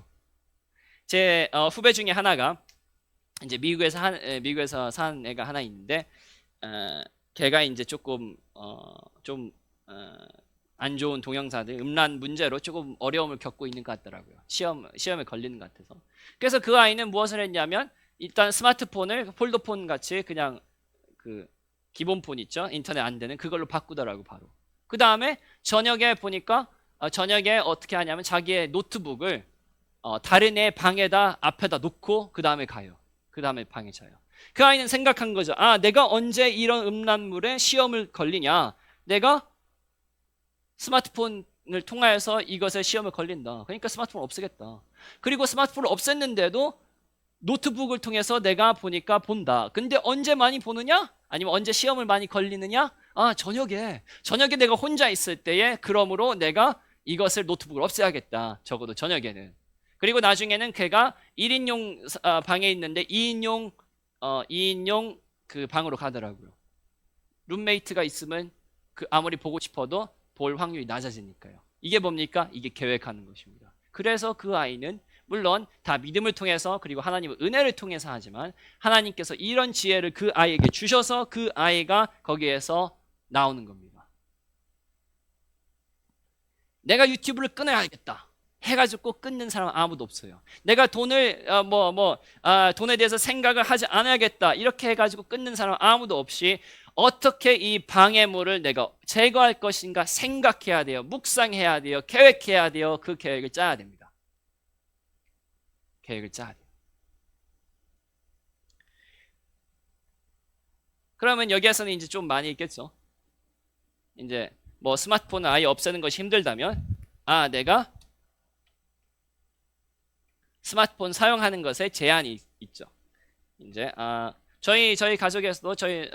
제 후배 중에 하나가 이제 미국에서 산 애가 하나 있는데 걔가 이제 조금 안 좋은 동영상들, 음란 문제로 조금 어려움을 겪고 있는 것 같더라고요. 시험에 걸리는 것 같아서. 그래서 그 아이는 무엇을 했냐면 일단 스마트폰을 폴더폰 같이 그냥 그 기본폰 있죠? 인터넷 안 되는 그걸로 바꾸더라고 바로. 그 다음에 저녁에 보니까 저녁에 어떻게 하냐면 자기의 노트북을 다른 애 방에다 앞에다 놓고 그 다음에 가요. 그 다음에 방에 자요. 그 아이는 생각한 거죠. 아, 내가 언제 이런 음란물에 시험을 걸리냐? 내가 스마트폰을 통하여서 이것에 시험을 걸린다. 그러니까 스마트폰을 없애겠다. 그리고 스마트폰을 없앴는데도 노트북을 통해서 내가 보니까 본다. 근데 언제 많이 보느냐? 아니면 언제 시험을 많이 걸리느냐? 아, 저녁에 내가 혼자 있을 때에, 그러므로 내가 이것을 노트북을 없애야겠다. 적어도 저녁에는. 그리고 나중에는 걔가 1인용 방에 있는데 2인용 그 방으로 가더라고요. 룸메이트가 있으면 그 아무리 보고 싶어도 볼 확률이 낮아지니까요. 이게 뭡니까? 이게 계획하는 것입니다. 그래서 그 아이는 물론 다 믿음을 통해서, 그리고 하나님의 은혜를 통해서 하지만, 하나님께서 이런 지혜를 그 아이에게 주셔서 그 아이가 거기에서 나오는 겁니다. 내가 유튜브를 끊어야겠다 해가지고 꼭 끊는 사람은 아무도 없어요. 내가 돈을 돈에 대해서 생각을 하지 않아야겠다 이렇게 해가지고 끊는 사람은 아무도 없이, 어떻게 이 방해물을 내가 제거할 것인가 생각해야 돼요. 묵상해야 돼요. 계획해야 돼요. 그 계획을 짜야 됩니다. 계획을 짜야 돼요. 그러면 여기에서는 이제 좀 많이 있겠죠. 이제 뭐 스마트폰을 아예 없애는 것이 힘들다면, 내가 스마트폰 사용하는 것에 제한이 있죠. 이제 저희 가족에서도 저희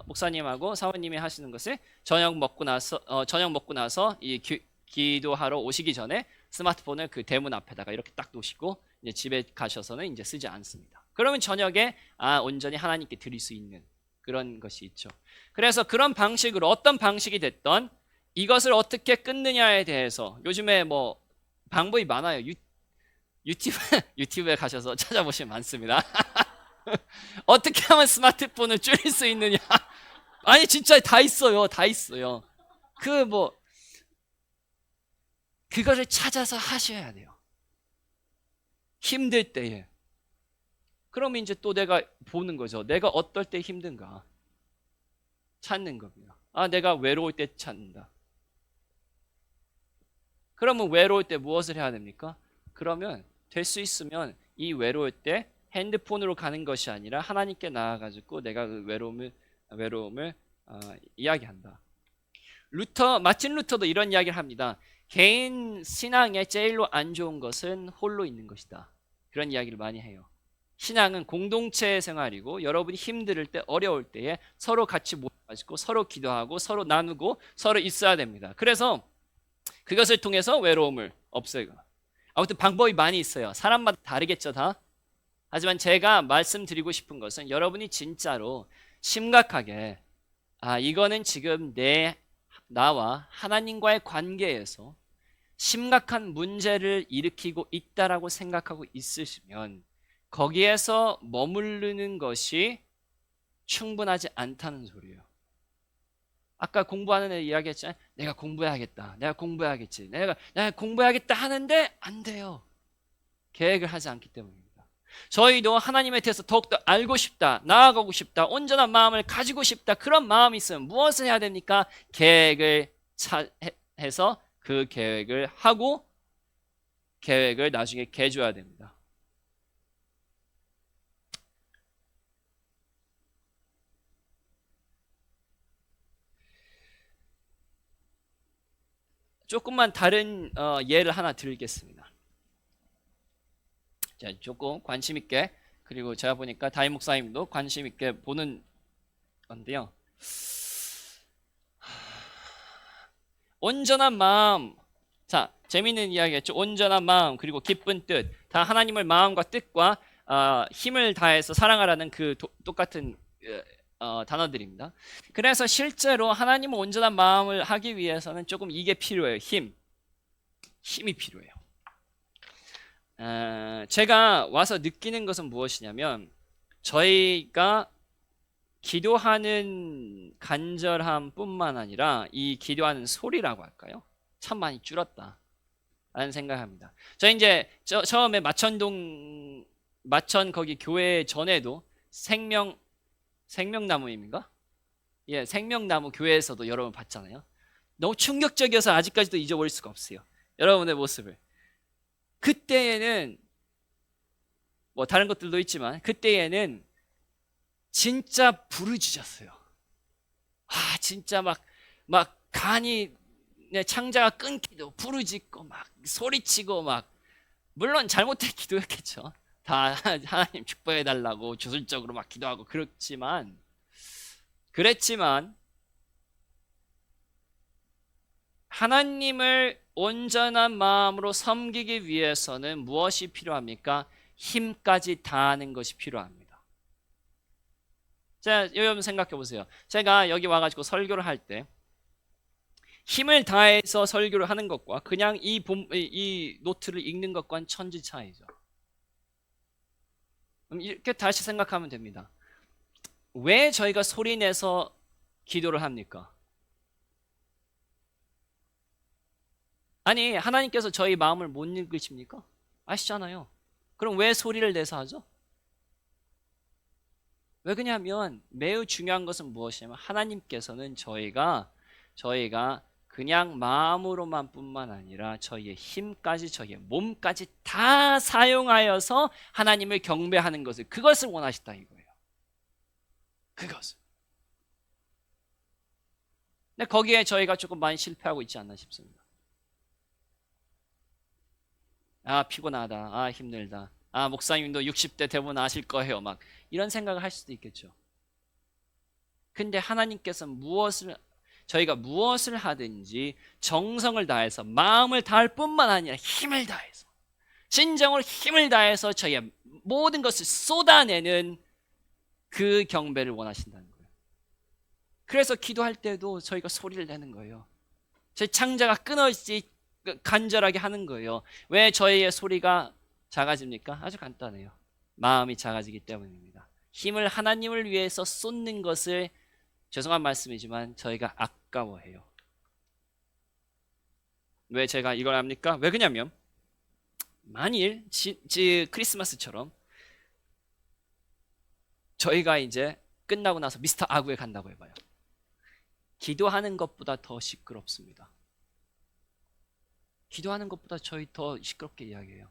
목사님하고 사모님이 하시는 것을 저녁 먹고 나서 이 기도하러 오시기 전에 스마트폰을 그 대문 앞에다가 이렇게 딱 놓으시고 이제 집에 가셔서는 이제 쓰지 않습니다. 그러면 저녁에 온전히 하나님께 드릴 수 있는 그런 것이 있죠. 그래서 그런 방식으로, 어떤 방식이 됐던 이것을 어떻게 끊느냐에 대해서 요즘에 뭐 방법이 많아요. 유튜브에 가셔서 찾아보시면 많습니다. 어떻게 하면 스마트폰을 줄일 수 있느냐? 아니 진짜 다 있어요. 다 있어요. 그거를 찾아서 하셔야 돼요. 힘들 때에. 그러면 이제 또 내가 보는 거죠. 내가 어떨 때 힘든가 찾는 겁니다. 내가 외로울 때 찾는다. 그러면 외로울 때 무엇을 해야 됩니까? 그러면 될 수 있으면 이 외로울 때 핸드폰으로 가는 것이 아니라 하나님께 나아가지고 내가 그 외로움을 이야기한다. 마틴 루터도 이런 이야기를 합니다. 개인 신앙에 제일로 안 좋은 것은 홀로 있는 것이다. 그런 이야기를 많이 해요. 신앙은 공동체 생활이고, 여러분이 힘들 때, 어려울 때에 서로 같이 모여가지고 서로 기도하고 서로 나누고 서로 있어야 됩니다. 그래서 그것을 통해서 외로움을 없애고, 아무튼 방법이 많이 있어요. 사람마다 다르겠죠, 다. 하지만 제가 말씀드리고 싶은 것은, 여러분이 진짜로 심각하게 이거는 지금 나와 하나님과의 관계에서 심각한 문제를 일으키고 있다라고 생각하고 있으시면, 거기에서 머무르는 것이 충분하지 않다는 소리예요. 아까 공부하는 애 이야기했잖아요. 내가 공부해야겠다. 내가 공부해야겠지. 내가 공부해야겠다 하는데 안 돼요. 계획을 하지 않기 때문입니다. 저희도 하나님에 대해서 더욱더 알고 싶다, 나아가고 싶다, 온전한 마음을 가지고 싶다, 그런 마음이 있으면 무엇을 해야 됩니까? 계획을 해서 그 계획을 하고 계획을 나중에 개줘야 됩니다. 조금만 다른 예를 하나 드리겠습니다. 자, 조금 관심 있게, 그리고 제가 보니까 다임 목사님도 관심 있게 보는 건데요. 온전한 마음. 자, 재미있는 이야기였죠. 온전한 마음, 그리고 기쁜 뜻, 다 하나님을 마음과 뜻과 힘을 다해서 사랑하라는 그 똑같은 단어들입니다. 그래서 실제로 하나님은 온전한 마음을 하기 위해서는 조금 이게 필요해요. 힘이 필요해요. 제가 와서 느끼는 것은 무엇이냐면, 저희가 기도하는 간절함 뿐만 아니라 이 기도하는 소리라고 할까요? 참 많이 줄었다 라는 생각합니다. 저 이제 처음에 마천 거기 교회 전에도 생명나무입니까? 예, 생명나무 교회에서도 여러분 봤잖아요. 너무 충격적이어서 아직까지도 잊어버릴 수가 없어요. 여러분의 모습을. 그때에는 뭐 다른 것들도 있지만, 그때에는 진짜 부르짖었어요. 진짜 막 간이 내 창자가 끊기도 부르짖고 막 소리치고 막, 물론 잘못된 기도였겠죠. 다 하나님 축복해 달라고 주술적으로 막 기도하고 그랬지만 하나님을 온전한 마음으로 섬기기 위해서는 무엇이 필요합니까? 힘까지 다하는 것이 필요합니다. 자, 여러분 생각해 보세요. 제가 여기 와가지고 설교를 할 때 힘을 다해서 설교를 하는 것과 그냥 이 노트를 읽는 것과는 천지 차이죠. 그럼 이렇게 다시 생각하면 됩니다. 왜 저희가 소리내서 기도를 합니까? 아니, 하나님께서 저희 마음을 못 읽으십니까? 아시잖아요. 그럼 왜 소리를 내서 하죠? 왜 그러냐면 매우 중요한 것은 무엇이냐면 하나님께서는 저희가 그냥 마음으로만 뿐만 아니라 저희의 힘까지 저희의 몸까지 다 사용하여서 하나님을 경배하는 것을 그것을 원하시다 이거예요. 그것을. 근데 거기에 저희가 조금 많이 실패하고 있지 않나 싶습니다. 아, 피곤하다. 아, 힘들다. 아, 목사님도 60대 대부분 아실 거예요. 막 이런 생각을 할 수도 있겠죠. 근데 하나님께서 저희가 무엇을 하든지 정성을 다해서 마음을 다할 뿐만 아니라 힘을 다해서 진정으로 힘을 다해서 저희의 모든 것을 쏟아내는 그 경배를 원하신다는 거예요. 그래서 기도할 때도 저희가 소리를 내는 거예요. 저희 창자가 끊어지지 간절하게 하는 거예요. 왜 저희의 소리가 작아집니까? 아주 간단해요. 마음이 작아지기 때문입니다. 힘을 하나님을 위해서 쏟는 것을 죄송한 말씀이지만 저희가 아까워해요. 왜 제가 이걸 합니까? 왜 그러냐면 만일 크리스마스처럼 저희가 이제 끝나고 나서 미스터 아구에 간다고 해봐요. 기도하는 것보다 더 시끄럽습니다. 기도하는 것보다 저희 더 시끄럽게 이야기해요.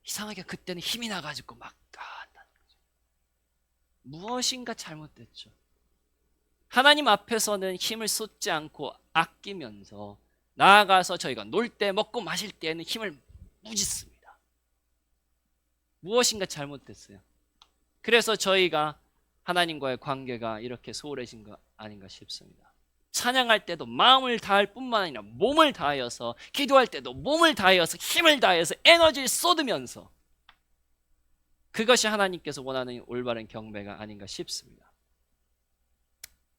이상하게 그때는 힘이 나가지고 막 한다는 거죠. 무엇인가 잘못됐죠. 하나님 앞에서는 힘을 쏟지 않고 아끼면서 나아가서 저희가 놀 때 먹고 마실 때에는 힘을 무지 씁니다. 무엇인가 잘못됐어요. 그래서 저희가 하나님과의 관계가 이렇게 소홀해진 거 아닌가 싶습니다. 찬양할 때도 마음을 다할 뿐만 아니라 몸을 다하여서, 기도할 때도 몸을 다하여서 힘을 다해서 에너지를 쏟으면서, 그것이 하나님께서 원하는 올바른 경배가 아닌가 싶습니다.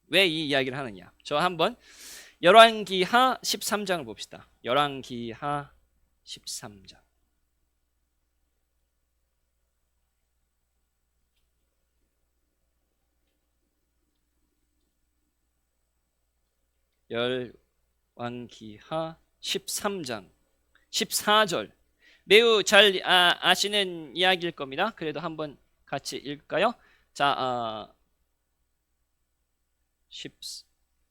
왜 이 이야기를 하느냐? 저 한번 열왕기하 13장을 봅시다. 열왕기하 13장. 열왕기하 13장 14절. 매우 잘 아시는 이야기일 겁니다. 그래도 한번 같이 읽을까요? 자,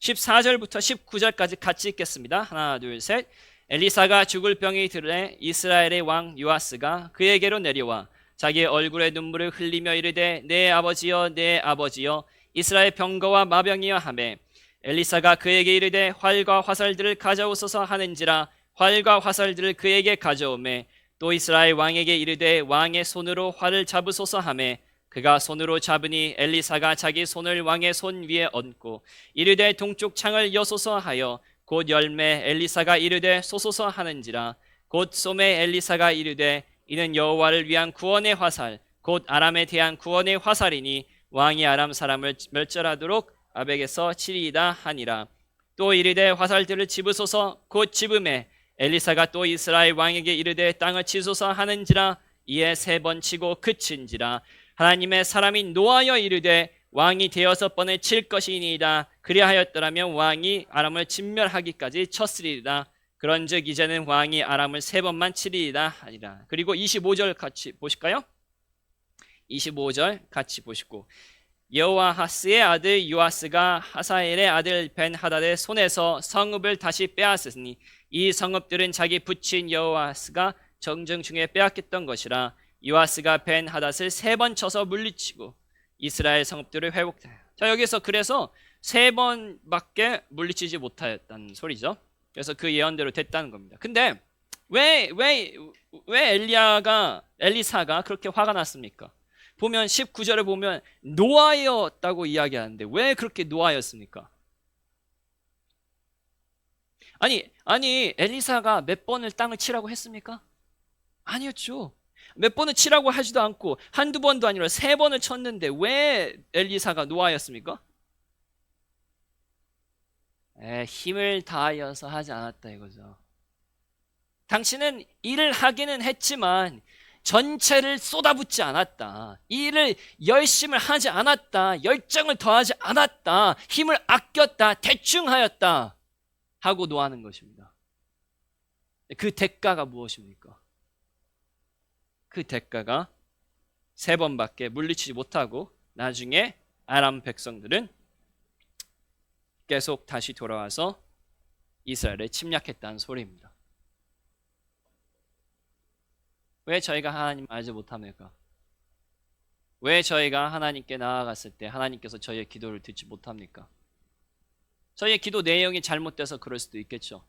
14절부터 19절까지 같이 읽겠습니다. 하나, 둘, 셋. 엘리사가 죽을 병이 들에 이스라엘의 왕 요아스가 그에게로 내려와 자기의 얼굴에 눈물을 흘리며 이르되 내 아버지여 내 아버지여 이스라엘 병거와 마병이여 하매 엘리사가 그에게 이르되 활과 화살들을 가져오소서 하는지라 활과 화살들을 그에게 가져오매 또 이스라엘 왕에게 이르되 왕의 손으로 활을 잡으소서 하매 그가 손으로 잡으니 엘리사가 자기 손을 왕의 손 위에 얹고 이르되 동쪽 창을 여소서 하여 곧 열매 엘리사가 이르되 쏘소서 하는지라 곧 쏘매 엘리사가 이르되 이는 여호와를 위한 구원의 화살 곧 아람에 대한 구원의 화살이니 왕이 아람 사람을 멸절하도록 아벡에서 치리이다 하니라. 또 이르되 화살들을 집으소서 곧 집음에 엘리사가 또 이스라엘 왕에게 이르되 땅을 치소서 하는지라 이에 3번 치고 그친지라. 하나님의 사람이 노하여 이르되 왕이 대여섯 번을 칠 것이니이다. 그리하였더라면 왕이 아람을 진멸하기까지 쳤으리이다. 그런즉 이제는 왕이 아람을 3번만 치리이다 하니라. 그리고 25절 같이 보실까요? 25절 같이 보시고 여호아하스의 아들 요아스가 하사엘의 아들 벤하닷의 손에서 성읍을 다시 빼앗으니 이 성읍들은 자기 부친 여호아스가 정정 중에 빼앗겼던 것이라. 요아스가 벤하닷을 3번 쳐서 물리치고 이스라엘 성읍들을 회복하여. 자, 여기서 그래서 3번밖에 물리치지 못하였다는 소리죠. 그래서 그 예언대로 됐다는 겁니다. 근데 왜 왜 엘리사가 그렇게 화가 났습니까? 보면 19절에 보면 노하였다고 이야기하는데 왜 그렇게 노하였습니까? 아니 엘리사가 몇 번을 땅을 치라고 했습니까? 아니었죠. 몇 번을 치라고 하지도 않고 한두 번도 아니라 3번을 쳤는데 왜 엘리사가 노하였습니까? 힘을 다하여서 하지 않았다 이거죠. 당신은 일을 하기는 했지만 전체를 쏟아붓지 않았다. 일을 열심을 하지 않았다. 열정을 더하지 않았다. 힘을 아꼈다. 대충 하였다. 하고 노하는 것입니다. 그 대가가 무엇입니까? 그 대가가 3번밖에 물리치지 못하고 나중에 아람 백성들은 계속 다시 돌아와서 이스라엘을 침략했다는 소리입니다. 왜 저희가 하나님 알지 못합니까? 왜 저희가 하나님께 나아갔을 때 하나님께서 저희의 기도를 듣지 못합니까? 저희의 기도 내용이 잘못돼서 그럴 수도 있겠죠.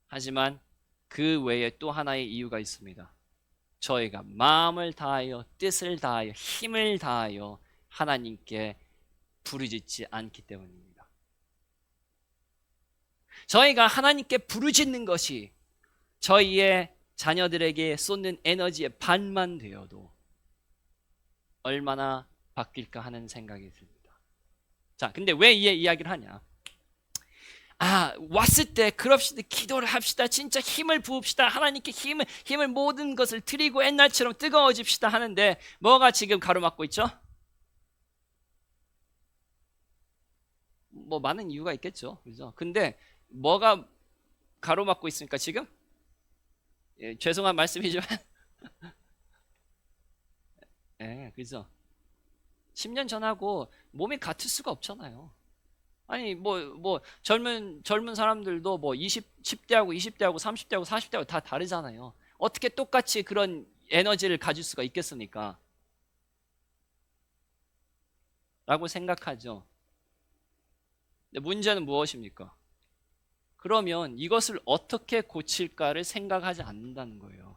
하지만 그 외에 또 하나의 이유가 있습니다. 저희가 마음을 다하여 뜻을 다하여 힘을 다하여 하나님께 부르짖지 않기 때문입니다. 저희가 하나님께 부르짖는 것이 저희의 자녀들에게 쏟는 에너지의 반만 되어도 얼마나 바뀔까 하는 생각이 듭니다. 자, 근데 왜 이 이야기를 하냐? 왔을 때 그럽시다. 기도를 합시다. 진짜 힘을 부읍시다. 하나님께 힘을 모든 것을 드리고 옛날처럼 뜨거워집시다 하는데 뭐가 지금 가로막고 있죠? 뭐 많은 이유가 있겠죠. 그죠? 근데 뭐가 가로막고 있습니까, 지금? 죄송한 말씀이지만 그죠? 10년 전하고 몸이 같을 수가 없잖아요. 아니 뭐 젊은 사람들도 뭐 10대하고 20대하고 30대하고 40대하고 다 다르잖아요. 어떻게 똑같이 그런 에너지를 가질 수가 있겠습니까? 라고 생각하죠. 근데 문제는 무엇입니까? 그러면 이것을 어떻게 고칠까를 생각하지 않는다는 거예요.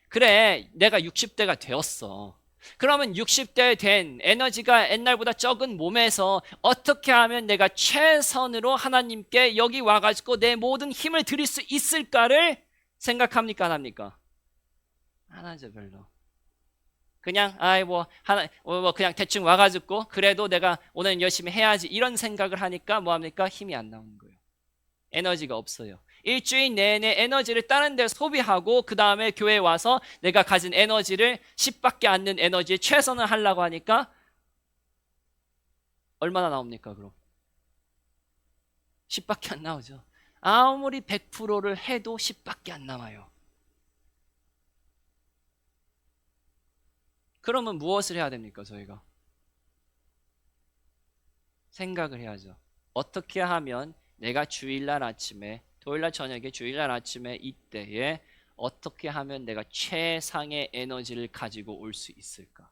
그래, 내가 60대가 되었어. 그러면 60대 된 에너지가 옛날보다 적은 몸에서 어떻게 하면 내가 최선으로 하나님께 여기 와가지고 내 모든 힘을 드릴 수 있을까를 생각합니까? 안 합니까? 안 하죠, 별로. 그냥 그냥 대충 와가지고 그래도 내가 오늘 열심히 해야지 이런 생각을 하니까 뭐합니까? 힘이 안 나오는 거예요. 에너지가 없어요. 일주일 내내 에너지를 다른 데 소비하고 그 다음에 교회에 와서 내가 가진 에너지를 10밖에 안 되는 에너지에 최선을 하려고 하니까 얼마나 나옵니까 그럼? 10밖에 안 나오죠. 아무리 100%를 해도 10밖에 안 남아요. 그러면 무엇을 해야 됩니까 저희가? 생각을 해야죠. 어떻게 하면 내가 주일날 아침에 토요일날 저녁에 주일날 아침에 이때에 어떻게 하면 내가 최상의 에너지를 가지고 올 수 있을까?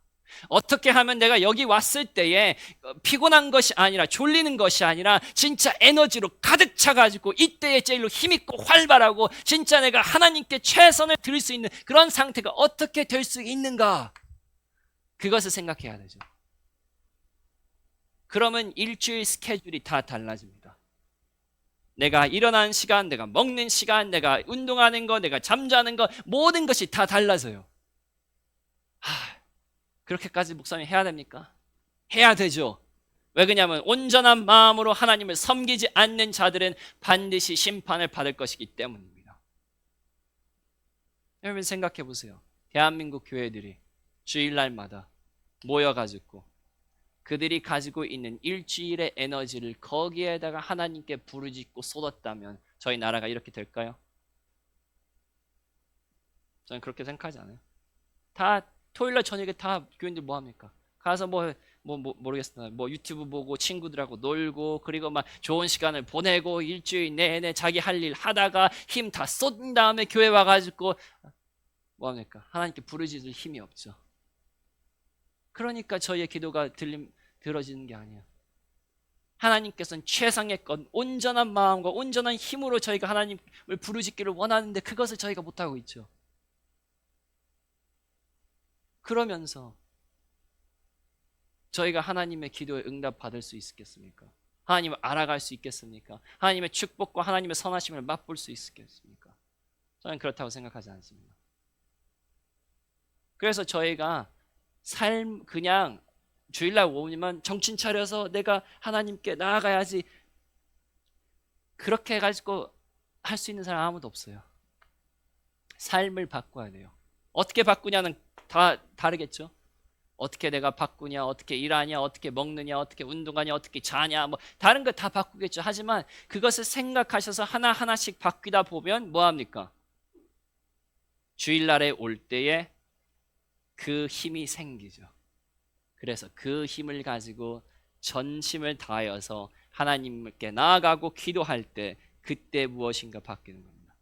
어떻게 하면 내가 여기 왔을 때에 피곤한 것이 아니라 졸리는 것이 아니라 진짜 에너지로 가득 차가지고 이때에 제일로 힘있고 활발하고 진짜 내가 하나님께 최선을 드릴 수 있는 그런 상태가 어떻게 될 수 있는가? 그것을 생각해야 되죠. 그러면 일주일 스케줄이 다 달라집니다. 내가 일어나는 시간, 내가 먹는 시간, 내가 운동하는 거, 내가 잠자는 거 모든 것이 다 달라져요. 그렇게까지 목사님 해야 됩니까? 해야 되죠. 왜 그러냐면 온전한 마음으로 하나님을 섬기지 않는 자들은 반드시 심판을 받을 것이기 때문입니다. 여러분 생각해 보세요. 대한민국 교회들이 주일날마다 모여가지고 그들이 가지고 있는 일주일의 에너지를 거기에다가 하나님께 부르짖고 쏟았다면 저희 나라가 이렇게 될까요? 저는 그렇게 생각하지 않아요. 다 토요일날 저녁에 다 교인들 뭐 합니까? 가서 모르겠습니다. 뭐 유튜브 보고 친구들하고 놀고 그리고 막 좋은 시간을 보내고 일주일 내내 자기 할 일 하다가 힘 다 쏟은 다음에 교회 와가지고 뭐 합니까? 하나님께 부르짖을 힘이 없죠. 그러니까 저희의 기도가 들어지는 게 아니에요. 하나님께서는 최상의 것, 온전한 마음과 온전한 힘으로 저희가 하나님을 부르짖기를 원하는데 그것을 저희가 못하고 있죠. 그러면서 저희가 하나님의 기도에 응답받을 수 있겠습니까? 하나님을 알아갈 수 있겠습니까? 하나님의 축복과 하나님의 선하심을 맛볼 수 있겠습니까? 저는 그렇다고 생각하지 않습니다. 그래서 저희가 그냥 주일날 오면 정신 차려서 내가 하나님께 나아가야지, 그렇게 해가지고 할 수 있는 사람 아무도 없어요. 삶을 바꿔야 돼요. 어떻게 바꾸냐는 다 다르겠죠. 어떻게 내가 바꾸냐, 어떻게 일하냐, 어떻게 먹느냐, 어떻게 운동하냐, 어떻게 자냐, 뭐 다른 거 다 바꾸겠죠. 하지만 그것을 생각하셔서 하나하나씩 바뀌다 보면 뭐합니까? 주일날에 올 때에 그 힘이 생기죠. 그래서 그 힘을 가지고 전심을 다하여서 하나님께 나아가고 기도할 때 그때 무엇인가 바뀌는 겁니다.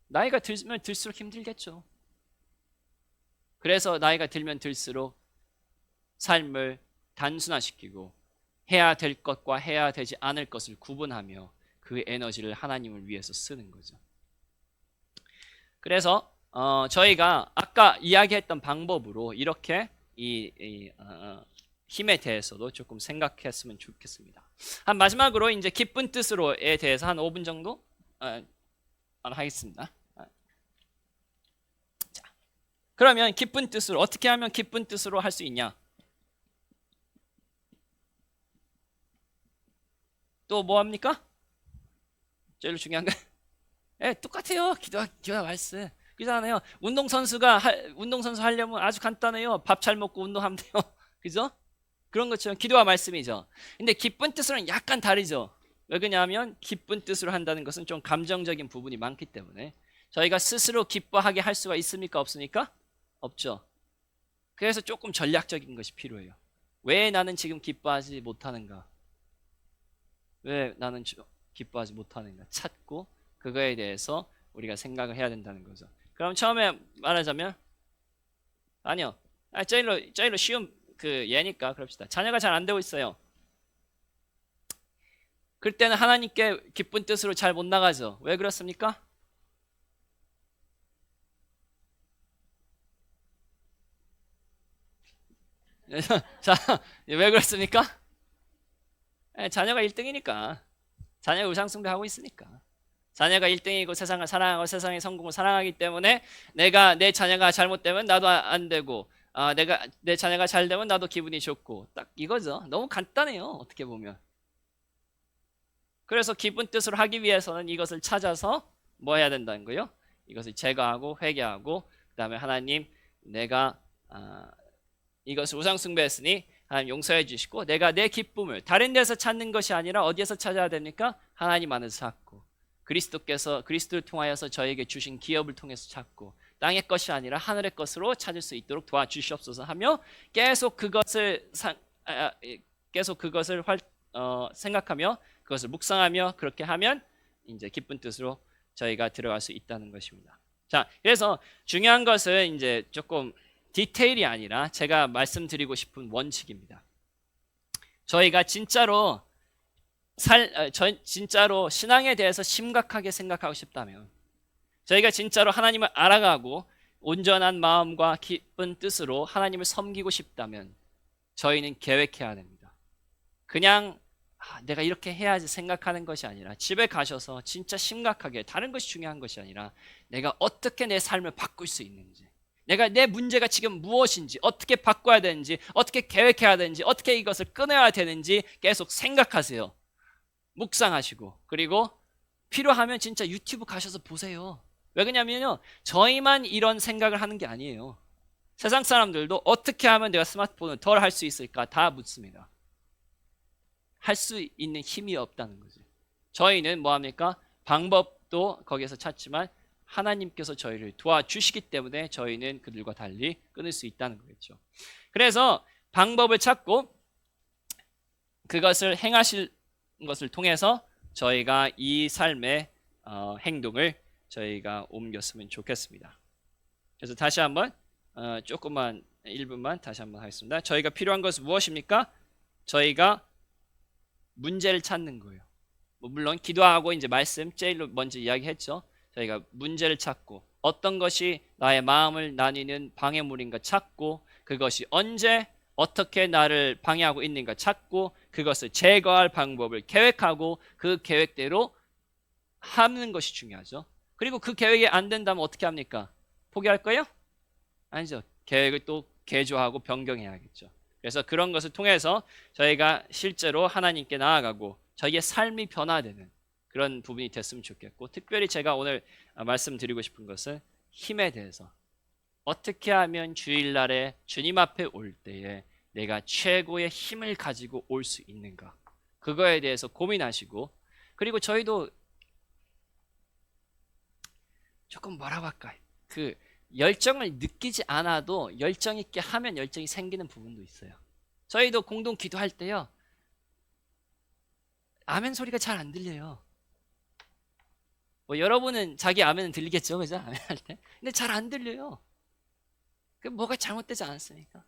나이가 들면 들수록 힘들겠죠. 그래서 나이가 들면 들수록 삶을 단순화시키고 해야 될 것과 해야 되지 않을 것을 구분하며 그 에너지를 하나님을 위해서 쓰는 거죠. 그래서 저희가 아까 이야기했던 방법으로 이렇게 힘에 대해서도 조금 생각했으면 좋겠습니다. 한 마지막으로 이제 기쁜 뜻으로에 대해서 한 5분 정도 하겠습니다. 자, 그러면 기쁜 뜻으로 어떻게 하면 기쁜 뜻으로 할 수 있냐? 또 뭐 합니까? 제일 중요한 거 똑같아요. 기도와 말씀. 그잖아요. 운동선수 하려면 아주 간단해요. 밥 잘 먹고 운동하면 돼요. 그죠? 그런 것처럼 기도와 말씀이죠. 근데 기쁜 뜻으로는 약간 다르죠. 왜 그러냐면 기쁜 뜻으로 한다는 것은 좀 감정적인 부분이 많기 때문에 저희가 스스로 기뻐하게 할 수가 있습니까? 없습니까? 없죠. 그래서 조금 전략적인 것이 필요해요. 왜 나는 지금 기뻐하지 못하는가? 왜 나는 기뻐하지 못하는가? 찾고 그거에 대해서 우리가 생각을 해야 된다는 거죠. 그럼 처음에 말하자면 아니요. 제일로 쉬운 그 예니까 그럽시다. 자녀가 잘 안 되고 있어요. 그때는 하나님께 기쁜 뜻으로 잘 못 나가죠. 왜 그렇습니까? 자, 왜 그렇습니까? 자녀가 1등이니까. 자녀가 우상숭배하고 있으니까. 자녀가 1등이고 세상을 사랑하고 세상의 성공을 사랑하기 때문에 내가 내 자녀가 잘못되면 나도 안 되고 내 자녀가 잘 되면 나도 기분이 좋고 딱 이거죠. 너무 간단해요. 어떻게 보면. 그래서 기쁜 뜻으로 하기 위해서는 이것을 찾아서 뭐 해야 된다는 거예요? 이것을 제거하고 회개하고 그 다음에 하나님 내가 이것을 우상숭배했으니 하나님 용서해 주시고 내가 내 기쁨을 다른 데서 찾는 것이 아니라 어디에서 찾아야 됩니까? 하나님 안에서 찾고 그리스도를 통하여서 저에게 주신 기업을 통해서 찾고 땅의 것이 아니라 하늘의 것으로 찾을 수 있도록 도와주시옵소서 하며 계속 그것을 생각하며 그것을 묵상하며 그렇게 하면 이제 기쁜 뜻으로 저희가 들어갈 수 있다는 것입니다. 자, 그래서 중요한 것은 이제 조금 디테일이 아니라 제가 말씀드리고 싶은 원칙입니다. 저희가 진짜로 신앙에 대해서 심각하게 생각하고 싶다면 저희가 진짜로 하나님을 알아가고 온전한 마음과 기쁜 뜻으로 하나님을 섬기고 싶다면 저희는 계획해야 됩니다. 그냥 내가 이렇게 해야지 생각하는 것이 아니라 집에 가셔서 진짜 심각하게 다른 것이 중요한 것이 아니라 내가 어떻게 내 삶을 바꿀 수 있는지 내 문제가 지금 무엇인지 어떻게 바꿔야 되는지 어떻게 계획해야 되는지 어떻게 이것을 끊어야 되는지 계속 생각하세요. 묵상하시고 그리고 필요하면 진짜 유튜브 가셔서 보세요. 왜 그러냐면요 저희만 이런 생각을 하는 게 아니에요. 세상 사람들도 어떻게 하면 내가 스마트폰을 덜 할 수 있을까 다 묻습니다. 할 수 있는 힘이 없다는 거죠. 저희는 뭐합니까? 방법도 거기에서 찾지만 하나님께서 저희를 도와주시기 때문에 저희는 그들과 달리 끊을 수 있다는 거겠죠. 그래서 방법을 찾고 그것을 행하실 것을 통해서 저희가 이 삶의 행동을 저희가 옮겼으면 좋겠습니다. 그래서 다시 한번 조금만 1분만 다시 한번 하겠습니다. 저희가 필요한 것은 무엇입니까? 저희가 문제를 찾는 거예요. 뭐 물론 기도하고 이제 말씀 제일로 먼저 이야기했죠. 저희가 문제를 찾고 어떤 것이 나의 마음을 나뉘는 방해물인가 찾고 그것이 언제 어떻게 나를 방해하고 있는가 찾고 그것을 제거할 방법을 계획하고 그 계획대로 하는 것이 중요하죠. 그리고 그 계획이 안 된다면 어떻게 합니까? 포기할 거예요? 아니죠. 계획을 또 개조하고 변경해야겠죠. 그래서 그런 것을 통해서 저희가 실제로 하나님께 나아가고 저희의 삶이 변화되는 그런 부분이 됐으면 좋겠고, 특별히 제가 오늘 말씀드리고 싶은 것은 힘에 대해서 어떻게 하면 주일날에 주님 앞에 올 때에 내가 최고의 힘을 가지고 올 수 있는가, 그거에 대해서 고민하시고, 그리고 저희도 조금 뭐라고 할까요? 그 열정을 느끼지 않아도 열정 있게 하면 열정이 생기는 부분도 있어요. 저희도 공동 기도할 때요, 아멘 소리가 잘 안 들려요. 뭐 여러분은 자기 아멘은 들리겠죠, 그죠? 아멘 할 때. 근데 잘 안 들려요. 그 뭐가 잘못되지 않았습니까?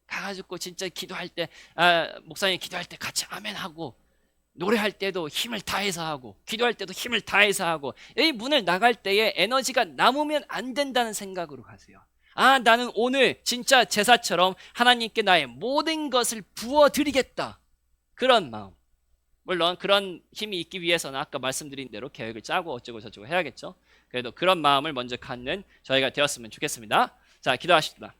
가가지고 진짜 기도할 때, 목사님 기도할 때 같이 아멘 하고, 노래할 때도 힘을 다해서 하고, 기도할 때도 힘을 다해서 하고, 이 문을 나갈 때에 에너지가 남으면 안 된다는 생각으로 가세요. 나는 오늘 진짜 제사처럼 하나님께 나의 모든 것을 부어드리겠다, 그런 마음. 물론 그런 힘이 있기 위해서는 아까 말씀드린 대로 계획을 짜고 어쩌고 저쩌고 해야겠죠. 그래도 그런 마음을 먼저 갖는 저희가 되었으면 좋겠습니다. 자, 기도하십시다.